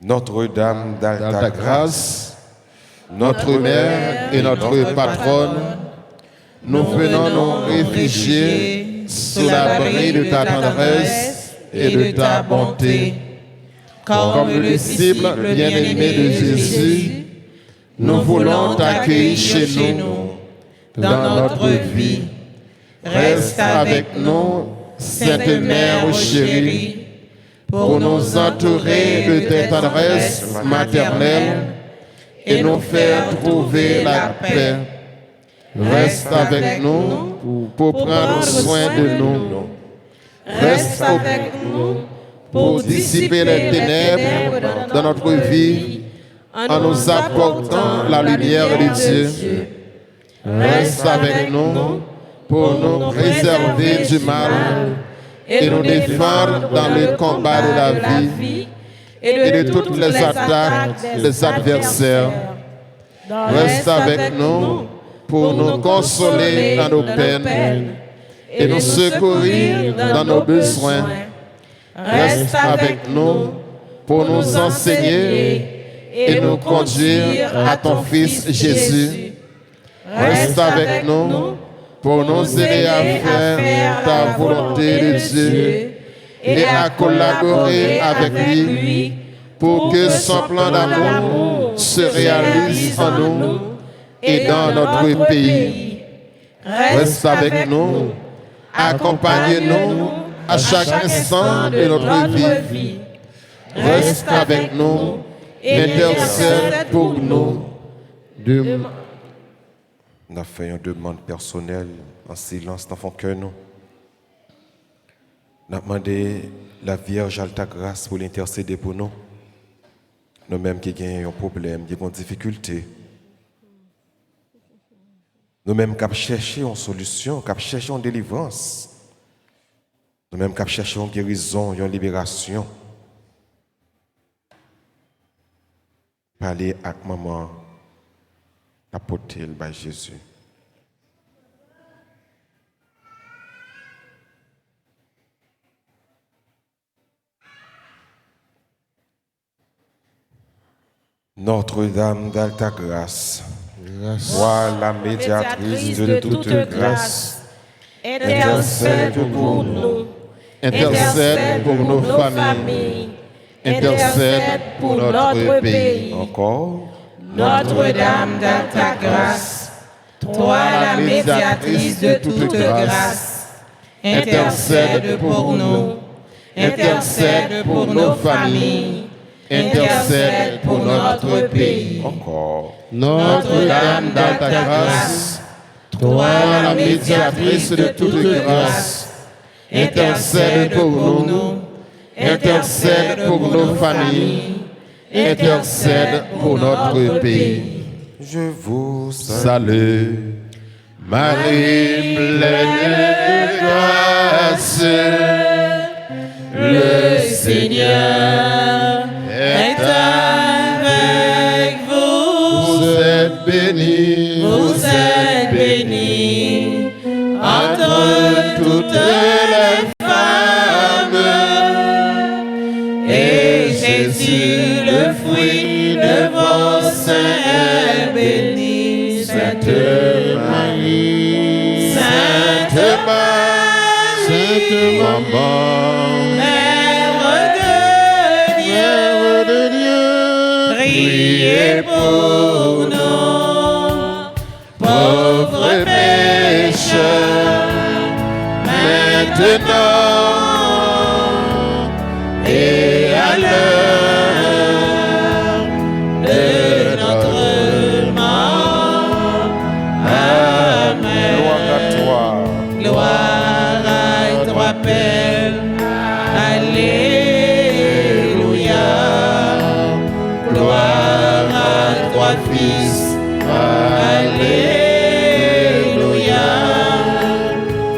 Notre-Dame ta d'Alta grâce, notre mère et notre patronne, nous venons nous réfugier sous l'abri de ta tendresse et de ta bonté. Comme le disciple bien-aimé de Jésus, nous voulons t'accueillir chez nous, dans notre vie. Reste avec nous, Sainte Mère chérie, pour nous entourer de tes tendresses maternelles et nous faire trouver la paix. Reste avec nous pour prendre soin de nous. Reste avec nous pour dissiper les ténèbres dans notre vie en nous apportant la lumière de Dieu. Reste avec nous pour nous préserver du mal et nous défendre dans le combat de la vie et de toutes les attaques des adversaires. Reste avec nous pour nous consoler dans nos peines et nous secourir dans nos besoins. Reste avec nous pour nous enseigner et nous conduire à ton Fils Jésus. Reste avec nous pour nous aider à faire ta volonté de Dieu et à collaborer avec lui pour que son plan d'amour se réalise en nous et dans notre pays. Reste avec nous, accompagne-nous à chaque instant de notre vie. Reste avec nous, intercède pour nous. On a fait une demande personnelle en silence dans son cœur. Nous avons demandé la Vierge Alta Grâce pour l'intercéder pour nous. Nous-mêmes qui avons un problème, qui avons une difficulté. Nous-mêmes qui cherchons une solution, qui cherchons une délivrance. Nous-mêmes qui cherchons une guérison, une libération. Parler avec maman, apporter le par Jésus. Notre-Dame d'Alta Grâce, Roi, la médiatrice de toute grâce, intercède pour nous, Intercède pour nos familles. Intercède pour notre pays. encore, Notre-Dame d'Alta Grâce, toi la médiatrice de toute grâce, intercède pour nous, intercède pour nos familles, intercède pour notre pays. encore, Notre-Dame d'Alta Grâce, toi la médiatrice de toute grâce, intercède pour nous, intercède pour nos familles, intercède pour notre pays. je vous salue. Salut, Marie pleine de grâce, le Seigneur est avec vous. vous êtes bénie, Vous êtes bénie entre toutes les femmes. Et Jésus, le fruit de vos seins, est béni. Sainte Marie, Sainte Marie, Sainte Maman, Mère de Dieu, Mère de Dieu, priez pour nous, pauvres pécheurs, maintenant et à l'heure de notre mort. Amen. Gloire à toi. Gloire à toi, Père. Alléluia. Gloire à toi, Fils. Alléluia.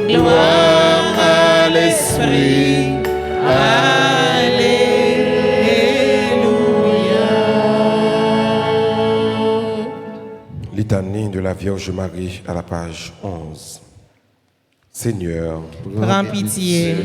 Gloire à l'Esprit. Alléluia. Litanie de la Vierge Marie à la page 11. Seigneur, Prends pitié.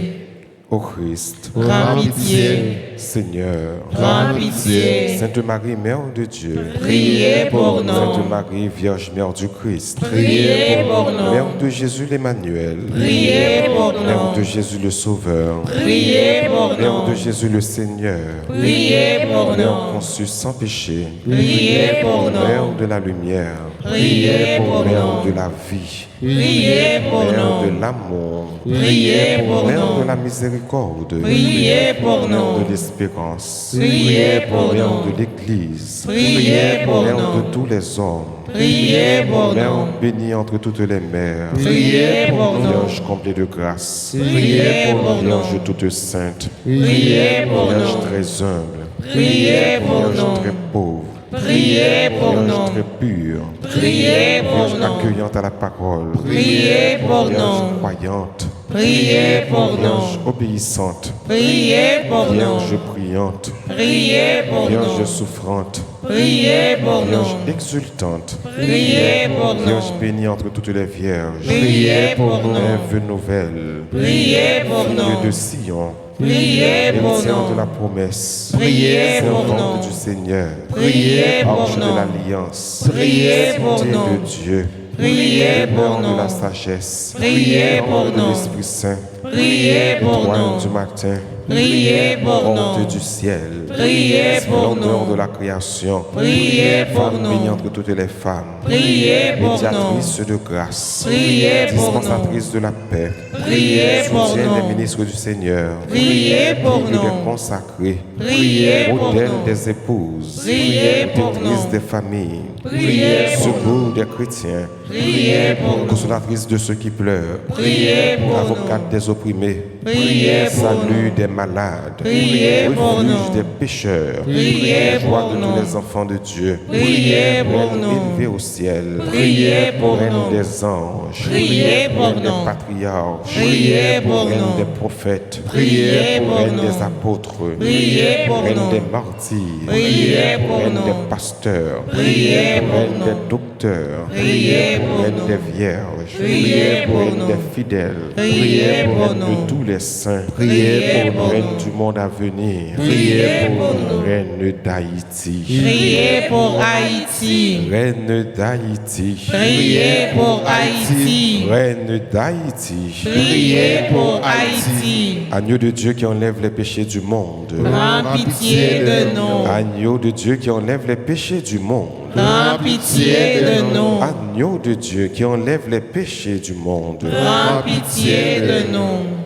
ô Christ, Prends pitié. Seigneur, Prends pitié. Sainte Marie, Mère de Dieu, Priez pour nous. Sainte Marie, Vierge Mère du Christ, Priez pour Mère nous. de Jésus l'Emmanuel, Priez pour Mère de nous. Jésus le Sauveur, Priez pour Mère de nous. Jésus le Seigneur, Priez pour Mère nous. conçue sans péché, Priez pour Mère nous. de la lumière, Priez pour Mère de nous. la vie, Priez pour Mère de nous. l'amour, Priez pour Mère de nous. la miséricorde, Priez pour Mère de nous. l'espérance, Priez pour Mère nous. de l'Église, Priez pour Mère de nous. tous les hommes, Priez pour Mère nous. bénie entre toutes les mères, Priez pour nous. Vierge comblée de grâce, Priez pour Vierge nous. toute sainte, Priez pour Vierge nous. très humble, Priez pour Vierge nous. très pauvre, Priez pour Vierge nous. très pure, Priez pour Vierge nous. accueillante à la parole, Priez pour Vierge nous. croyante, Priez pour Vierge nous. obéissante, Priez pour Vierge nous. priante, Priez pour Vierge nous. souffrante, Priez pour Vierge nous. exultante, Priez pour Vierge nous. bénie entre toutes les vierges, Priez pour nous. Ève nouvelle, Priez pour Dieu de nous. Sion, Priez pour héritière de la nous. promesse, Priez pour servante nous. du Seigneur, Priez pour arche de nous. l'alliance, Priez pour Dieu nous. de Dieu, Priez pour Mère de la nous. sagesse, Priez pour Nom de nous. l'Esprit Saint, Priez pour étoile nous. du matin, Priez pour honte nous. du ciel, Priez pour splendeur nous. de la création, Priez pour femme bénie nous. entre toutes les femmes, Priez pour nous. médiatrice de grâce, Priez pour nous. dispensatrice de la paix, Priez pour soutien des nous. ministres du Seigneur, Priez pour Dieu des nous. consacrés, Priez pour modèle nous. des épouses, Priez pour protectrice nous. des familles, Priez pour secours des chrétiens, Priez pour nous. consolatrice de ceux qui pleurent, Priez pour nous. avocate des opprimés, Priez pour salut nous. des malades, Priez pour refuge nous. des pécheurs, Priez joie pour de tous nous. les enfants de Dieu, Priez pour reine nous. élevée au ciel, Priez pour reine nous. des anges, Priez pour reine des nous. patriarches, Priez pour reine nous. des prophètes, Priez pour reine nous. des apôtres, Priez pour reine nous. des martyrs, Priez pour reine nous. des pasteurs, Priez pour reine nous. des docteurs, Priez pour reine nous. des vierges, Priez pour reine nous. des fidèles, Priez pour reine nous. de tous les saints, Priez pour reine nous. du monde à venir, Priez pour nous. reine d'Haïti, Priez pour Haïti. reine d'Haïti, Priez pour Haïti. reine d'Haïti, Priez pour Haïti. agneau de Dieu qui enlève les péchés du monde, Prends pitié de nous. agneau de Dieu qui enlève les péchés du monde, Prends pitié de nous. agneau de Dieu qui enlève les péchés du monde. Prends pitié de nous.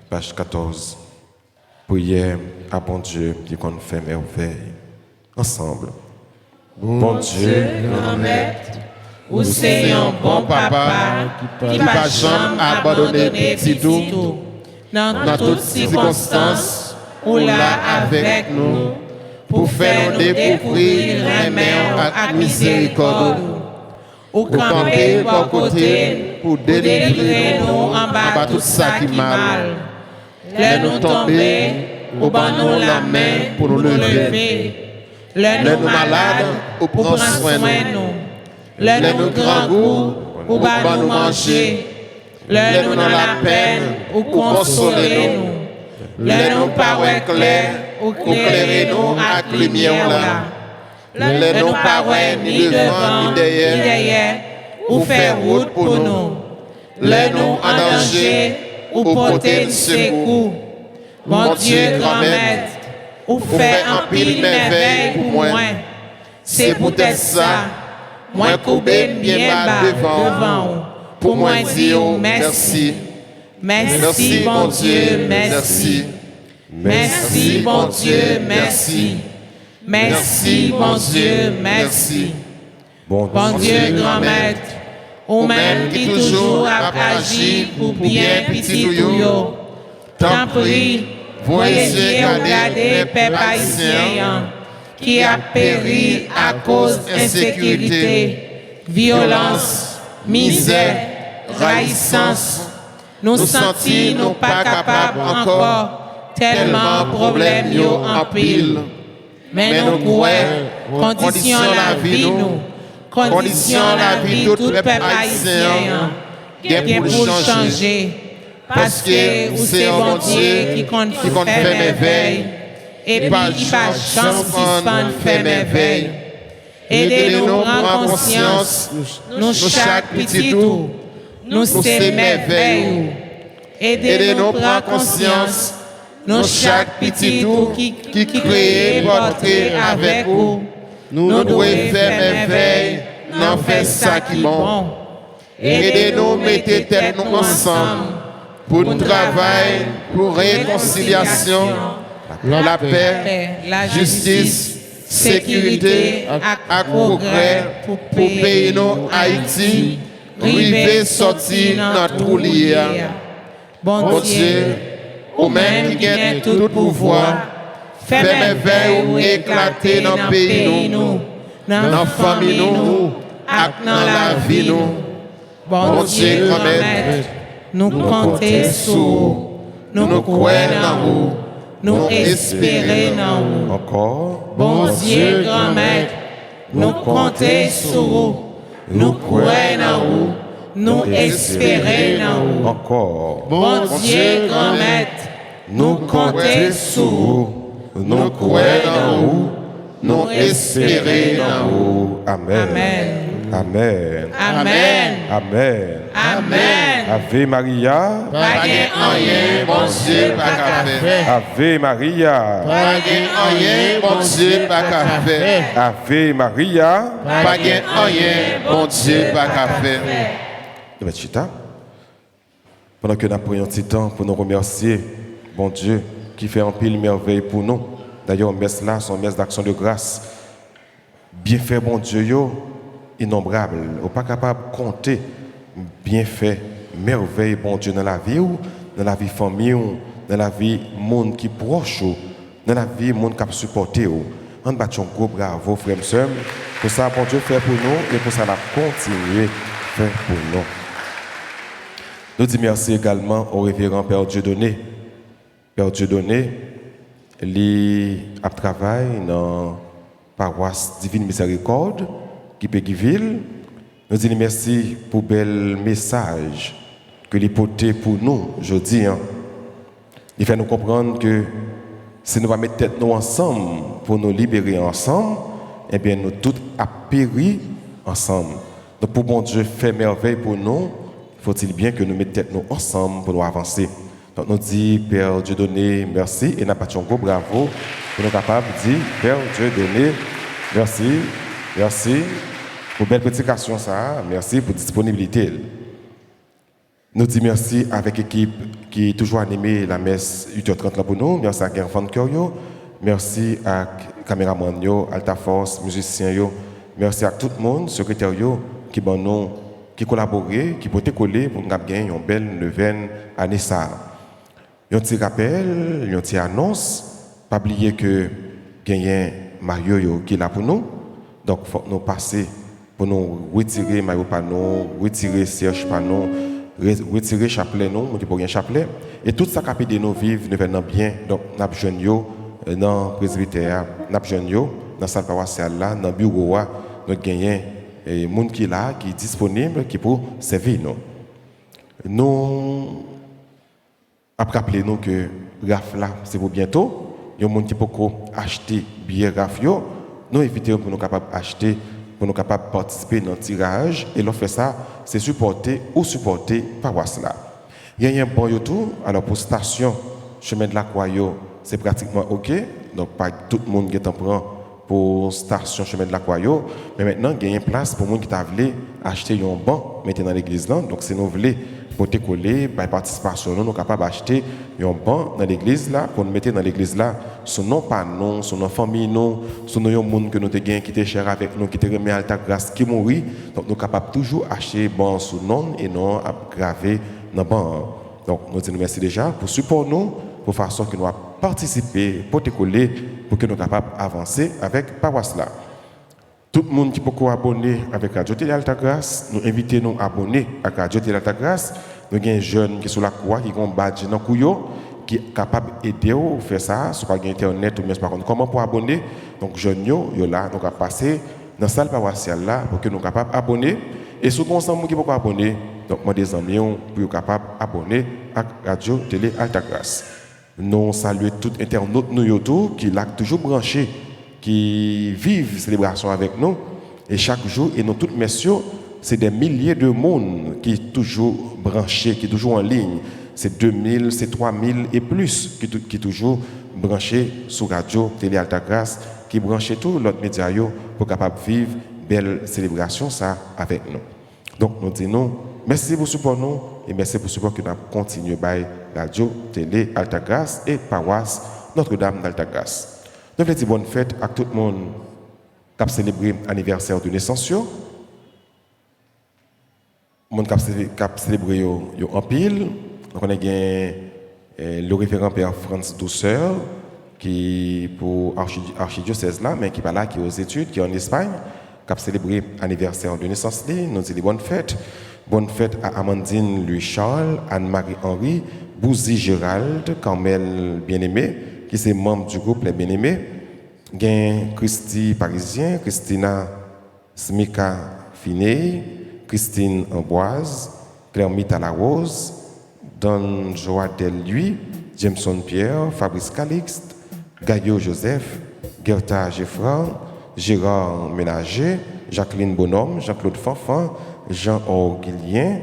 Page 14. Prière à bon Dieu qui compte fait merveille. Ensemble. Bon Dieu, Grand maître, ou c'est un bon papa qui va jamais abandonner petit tout. Dans toutes circonstances, ou là avec nous, pour faire nous découvrir remède à miséricorde. Ou camper par côté, pour délivrer nous en bas tout ça qui mal. Laisse-nous tomber, ou ban nous la main pour nous lever. Laisse-nous malades, ou prendre soin de nous. Laisse-nous grand goût, ou ban nous manger. Laisse-nous dans la peine, ou consoler nous. Laisse-nous parois clair, ou éclairer nous avec lumière là. Laisse-nous parois ni devant ni derrière, ou faire route pour nous. Laisse-nous en danger, ou porter de secours. Mon Dieu, grand maître, ou fait un pile merveille pour moi. C'est peut-être ça, moi courbé bien bas devant vous. Pour moi dire merci. Merci, bon Dieu, merci. Merci, bon Dieu, merci. Merci, bon Dieu, merci. bon Bon Dieu, grand maître, ou même qui toujours a agi pour bien petit tout yo. T'en prie, voyez regarder peuple haïtien qui a péri à cause d'insécurité, violence, misère, raïssance. Nous sentis nous pas capables encore, tellement problème yo en pile. Mais nous croyons, condition la vie nous, condition la vie tout peuple haïtien, qui pour changer. Parce que vous c'est bon Dieu qui compte faire merveille, et puis qui pas chance suspendre faire merveille. Aidez-nous prendre conscience, nous chaque petit tout, nous c'est merveille. Aidez-nous prendre conscience, nous chaque petit tout qui crée portrait avec vous. Nous devons faire merveille, n'en faire ça qui bon. Aidez-nous mettre tête nous ensemble pour travail, pour réconciliation, la paix, la justice, sécurité, et progrès pour pays nous Haïti, river sortir notre roulier. Bon Dieu, ou même qui gagne tout pouvoir, fait merveille ou éclater dans le pays nous, dans la famille nous, et dans la vie nous. Bon Dieu, grand maître, nous comptons sur vous, nous croyons en vous, nous espérons en vous. Encore. Bon Dieu, grand maître, nous comptons sur vous, nous croyons en vous, nous espérons en vous. Encore. Bon Dieu, grand maître, nous comptons sur vous, Nous croyons en vous. Nous espérons en vous. Amen. Amen. Amen. Amen. Amen. Amen. Ave Maria. Pas de rien, bon Dieu, pas qu'à faire. Ave Maria. Pas de rien, bon Dieu, pas qu'à faire. Ave Maria. Pas de rien, bon Dieu, pas qu'à faire. De mettre chita. Pendant que nous prions un petit temps pour nous remercier, bon Dieu, qui fait un pile merveille pour nous. D'ailleurs, messe là, son messe d'action de grâce. Bien fait, bon Dieu, yo, innombrable. On n'est pas capable de compter bien fait, merveille, bon Dieu, dans la vie, ou dans la vie famille, dans la vie monde qui proche, dans la vie monde qui a supporté. On bat un gros bravo, frères et sœurs, pour ça, bon Dieu fait pour nous et pour ça, la continuer faire pour nous. Nous disons merci également au révérend Père Dieudonné. Père Dieudonné, il a travaillé dans la paroisse Divine Miséricorde, qui est Péguiville. Nous disons merci pour le bel message que il porté pour nous aujourd'hui. Il fait nous comprendre que si nous allons mettre tête nous ensemble pour nous libérer ensemble, eh bien nous tous à périr ensemble. Donc pour bon Dieu faire merveille pour nous, faut-il bien que nous mettions tête nous ensemble pour nous avancer. Donc nous disons Père Dieudonné, merci et nous avons un gros bravo pour nous capables de dire Père Dieudonné, merci, merci pour belle prédication ça, merci pour disponibilité. Nous disons merci avec l'équipe qui est toujours animée la messe 8h30 pour nous. Merci à Gerfan Curio. Merci à caméraman, Alta Force, musiciens. Merci à tout le monde, secrétaire qui collabore, qui peut coller pour nous gagner une belle neuvaine année ça. Un petit rappel, une petite annonce. Pas oublier que gagner Mario qui est là pour nous. Donc il faut nous passer pour nous retirer Mario Pano, retirer Serge Pano, retirer chapelet nous qui pour un chapelet et tout ça qui de nous vivre nous venons bien. Donc n'a jeune yo dans presbytère, n'a jeune yo dans salle paroissiale là, dans bureau nous gagner et monde qui là qui est disponible qui pour servir nous. Nous rappeler nous que RAF là c'est pour bientôt. Il y a monde qui peut acheter billet RAF yo, nous éviter pour nous capable acheter pour nous capables de participer dans le tirage et l'on fait ça, c'est supporter paroisse là. Il y a un bon youtube, alors pour station chemin de la Croix, c'est pratiquement ok, donc pas tout le monde qui est en prend pour station chemin de la Croix, mais maintenant il y a une place pour les gens qui t'a voulu acheter un banc, mettre dans l'église là, donc si nous voulons pour te coller, par participation, nous sommes capables d'acheter un banc dans l'église là, pour nous mettre dans l'église là, son nom pas non, son nom famille non, son nom monde que nous te gain qui était cher avec nous, qui te remet à ta grâce, qui mourit, donc nous sommes capables toujours acheter banc sous nom et non à graver dans banc. Donc nous disons merci déjà pour support nous, pour façon que nous avons participé, pour te coller, pour que nous soyons capables d'avancer avec paroisse là. Tout le monde qui peut abonner avec Radio Télé Alta Grâce, nous invitons à abonner à Radio Télé Alta Grâce. Nous avons un jeune qui est sur la croix, qui a un badge dans le couillon, qui est capable d'aider à faire ça, sur Internet ou même par contre. Comment pour abonner? Donc, jeune yo là, nous allons passer dans la salle paroissiale là pour que nous soyons capables d'abonner. Et si nous avons qui peut abonner, donc moi des amis pour être capable d'abonner à Radio Télé Alta Grâce. Nous saluons tout internaute nous YouTube qui l'a toujours branché, qui vivent célébration avec nous et chaque jour et nous toutes messieurs c'est des milliers de monde qui est toujours branché, qui est toujours en ligne, c'est 2000, c'est 3000 et plus qui est toujours branché sur Radio Télé Alta Grâce, qui branché tout l'autre média pour capable vivre belle célébration ça avec nous. Donc nous disons merci pour support nous et merci pour support que nous continuons by Radio Télé Alta Grâce et paroisse Notre-Dame d'Alta Grâce. Nous voulons dire bonne fête à tout le monde qui a célébré l'anniversaire de naissance. Le monde qui a célébré en pile. Donc on a le révérend Père Franz Douceur, qui pour archidiocèse là, mais qui est pas là, qui est aux études, qui est en Espagne, qui a célébré l'anniversaire de naissance. Nous disons bonne fête. Bonne fête à Amandine Louis-Charles, Anne-Marie Henry, Bouzy Gérald, Carmel Bien-Aimé, qui sont membres du groupe Les Bien-Aimés. Gain Christy Parisien, Christina Smika Finet, Christine Amboise, Clermite à la Rose, Don Joadel Lui, Jameson Pierre, Fabrice Calixte, Gaillot Joseph, Gerta Geffran, Gérard Ménager, Jacqueline Bonhomme, Jean-Claude Fanfan, Jean Orguilien,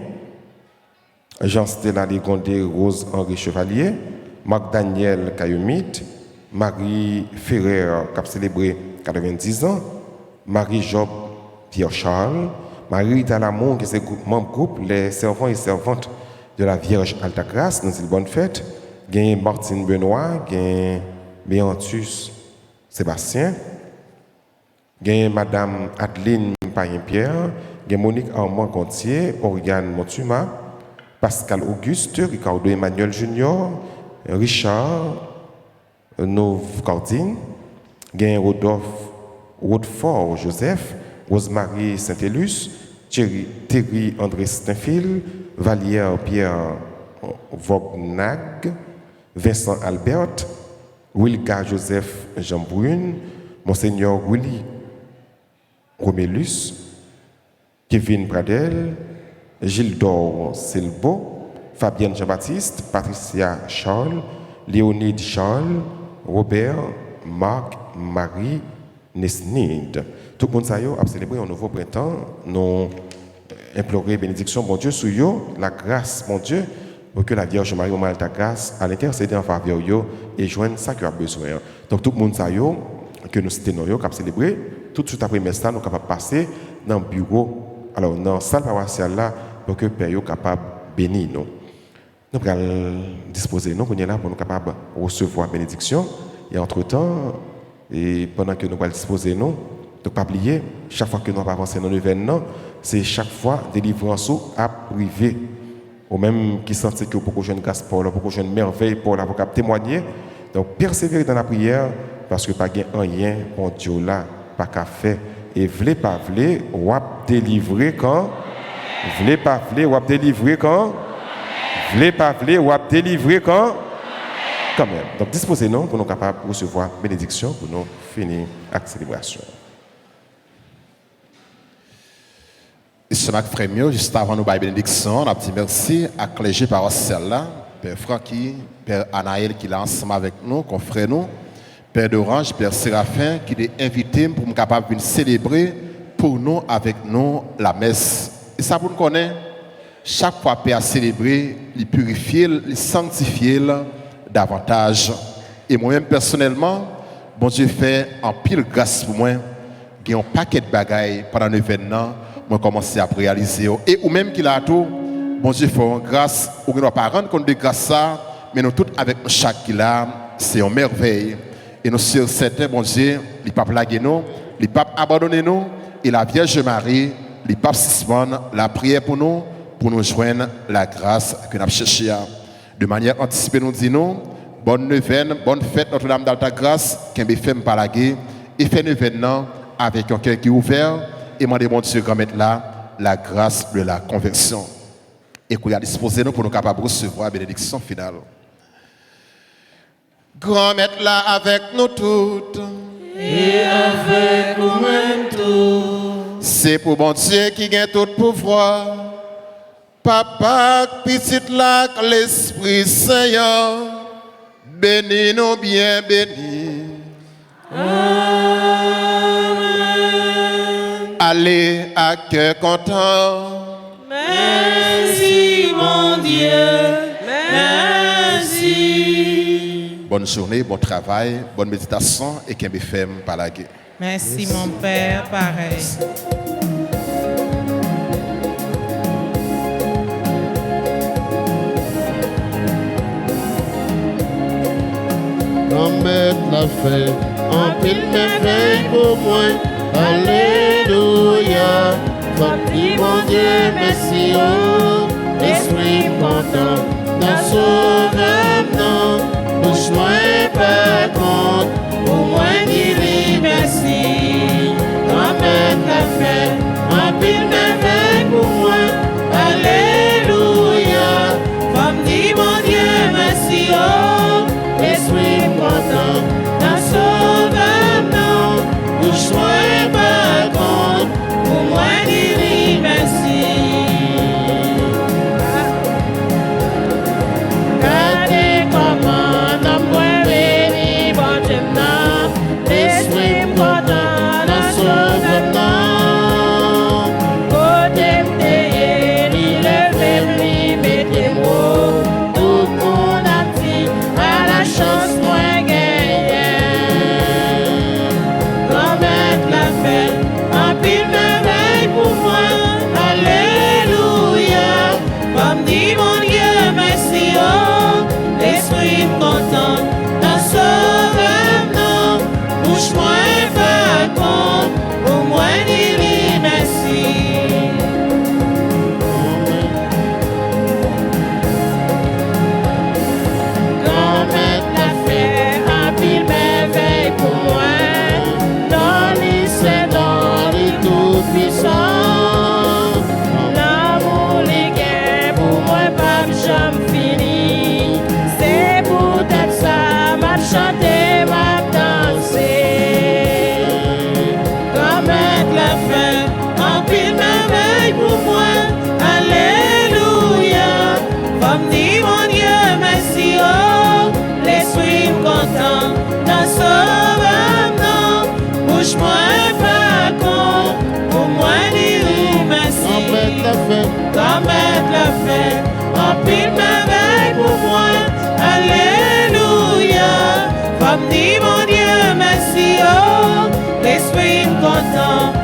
Jean-Stella Ligondé, Rose-Henri Chevalier, Marc-Daniel Cayumite, Marie Ferrer, qui a célébré 90 ans, Marie-Job Pierre-Charles, Marie Talamon, qui est membre groupe, les servants et servantes de la Vierge Alta Grâce, nous disons bonne fête. Gain Martine Benoît, gain Béantus Sébastien, gain Madame Adeline Payen-Pierre, gain Monique Armand Gontier, Oriane Montuma, Pascal Auguste, Ricardo Emmanuel Junior, Richard Novcardine, Gain Rodolphe Rodfort Joseph, Rosemary Saint-Élus, Thierry André Steinfil, Valière Pierre Vognag, Vincent Albert, Wilga Joseph Jean Brune, Monseigneur Willy Romélus, Kevin Pradel, Gildor Silbo, Fabienne Jean-Baptiste, Patricia Charles, Léonide Charles, Robert, Marc, Marie, Nesnid. Tout le monde a célébré un nouveau printemps. Nous implorer bénédiction, bon Dieu, sur eux, la grâce, mon Dieu, pour que la Vierge Marie, au mal ta grâce, à l'intercéder en faveur de eux et joindre ça qu'il a besoin. Donc tout le monde que nous citons, nous avons célébré, tout de suite après le ça, nous sommes capables de passer dans le bureau, alors dans la salle paroissiale là, pour que le Père soit capable de bénir nous. Nous allons disposer, nous sommes là pour nous capables de recevoir la bénédiction. Et entre-temps, et pendant que nous allons disposer, nous, ne pas oublier, chaque fois que nous avançons dans l'événement, c'est chaque fois délivrance à privé. Ou même qui sentent que pour que grâce pour pour que merveille pour la pour témoigner. Donc persévérer dans la prière parce que pas rien pour Dieu là, pas qu'à faire. Et voulez pas voulez, ou délivrer quand voulez pas voulez, ou délivrer quand voulez pas voulez, ou délivrer quand même. Donc disposez-nous pour nous capables de recevoir bénédiction pour nous finir la célébration. Ce matin, frère, juste avant nous bailler bénédiction, on a dit merci à clergé paroissial là, Père Francky, Père Anaël qui est là ensemble avec nous, confrère nous, Père d'Orange, Père Séraphin qui est invité pour nous capable de célébrer pour nous avec nous la messe. Et ça pour nous connaître, chaque fois Père a célébré, il purifie, il sanctifie davantage. Et moi-même personnellement, bon Dieu fait en pile grâce pour moi, il y a un paquet de bagailles pendant l'événement. Moi commencer à réaliser et ou même qu'il a tout bon Dieu fait grâce ou ne pas rendre compte de grâce ça mais nous tous avec chaque qu'il a c'est une merveille et nous sur certains bon Dieu il pas plaguer nous il pas abandonner nous et la Vierge Marie il pas suspendre la prière pour nous joindre la grâce que nous avons cherché de manière anticipée nous disons bonne neuvaine bonne fête Notre-Dame d'Alta Grâce qu'un fait me parlaguer et fait neuvaine avec un cœur qui est ouvert et demandez mon Dieu grand-mère là la grâce de la conversion. Et qu'on a disposé nous pour nous capables de recevoir la bénédiction finale. Grand-mère là avec nous toutes. Et avec nous-mêmes tous. C'est pour mon Dieu qui gagne tout pouvoir. Papa, petite là, l'Esprit Seigneur. Bénis nous bien, bénis. Allez à cœur content. Merci mon Dieu, merci. Bonne journée, bon travail, bonne méditation et qu'un BFM par la guerre. Merci mon Père, pareil. Grand-mère l'a fait, en pile merveille pour moi. Alléluia, Papi mon Dieu, merci, oh, Esprit content, dans sauveur, non, bouche moi pas compte, Pour moi dire merci. grand-mère l'a fait, en pile merveille pour moi, Alléluia, femme dit mon Dieu merci, oh, Esprit content, dans sauveur, non, bouche moi pas compte, pour moi dire merci. gardez comment, non, moi béni, bon Dieu, non, Esprit content, dans sauveur, non, Côté m'teye, il levé, lui, mettez mots, tout le monde a dit, à la chance, moi, grand-mère l'a fait, en pile merveille pour moi pas con, pour moi dire merci. Tempête la fête, Tempête la fête, en pile merveille pour moi. Alléluia. Comme dit mon Dieu, merci, oh, l'esprit content.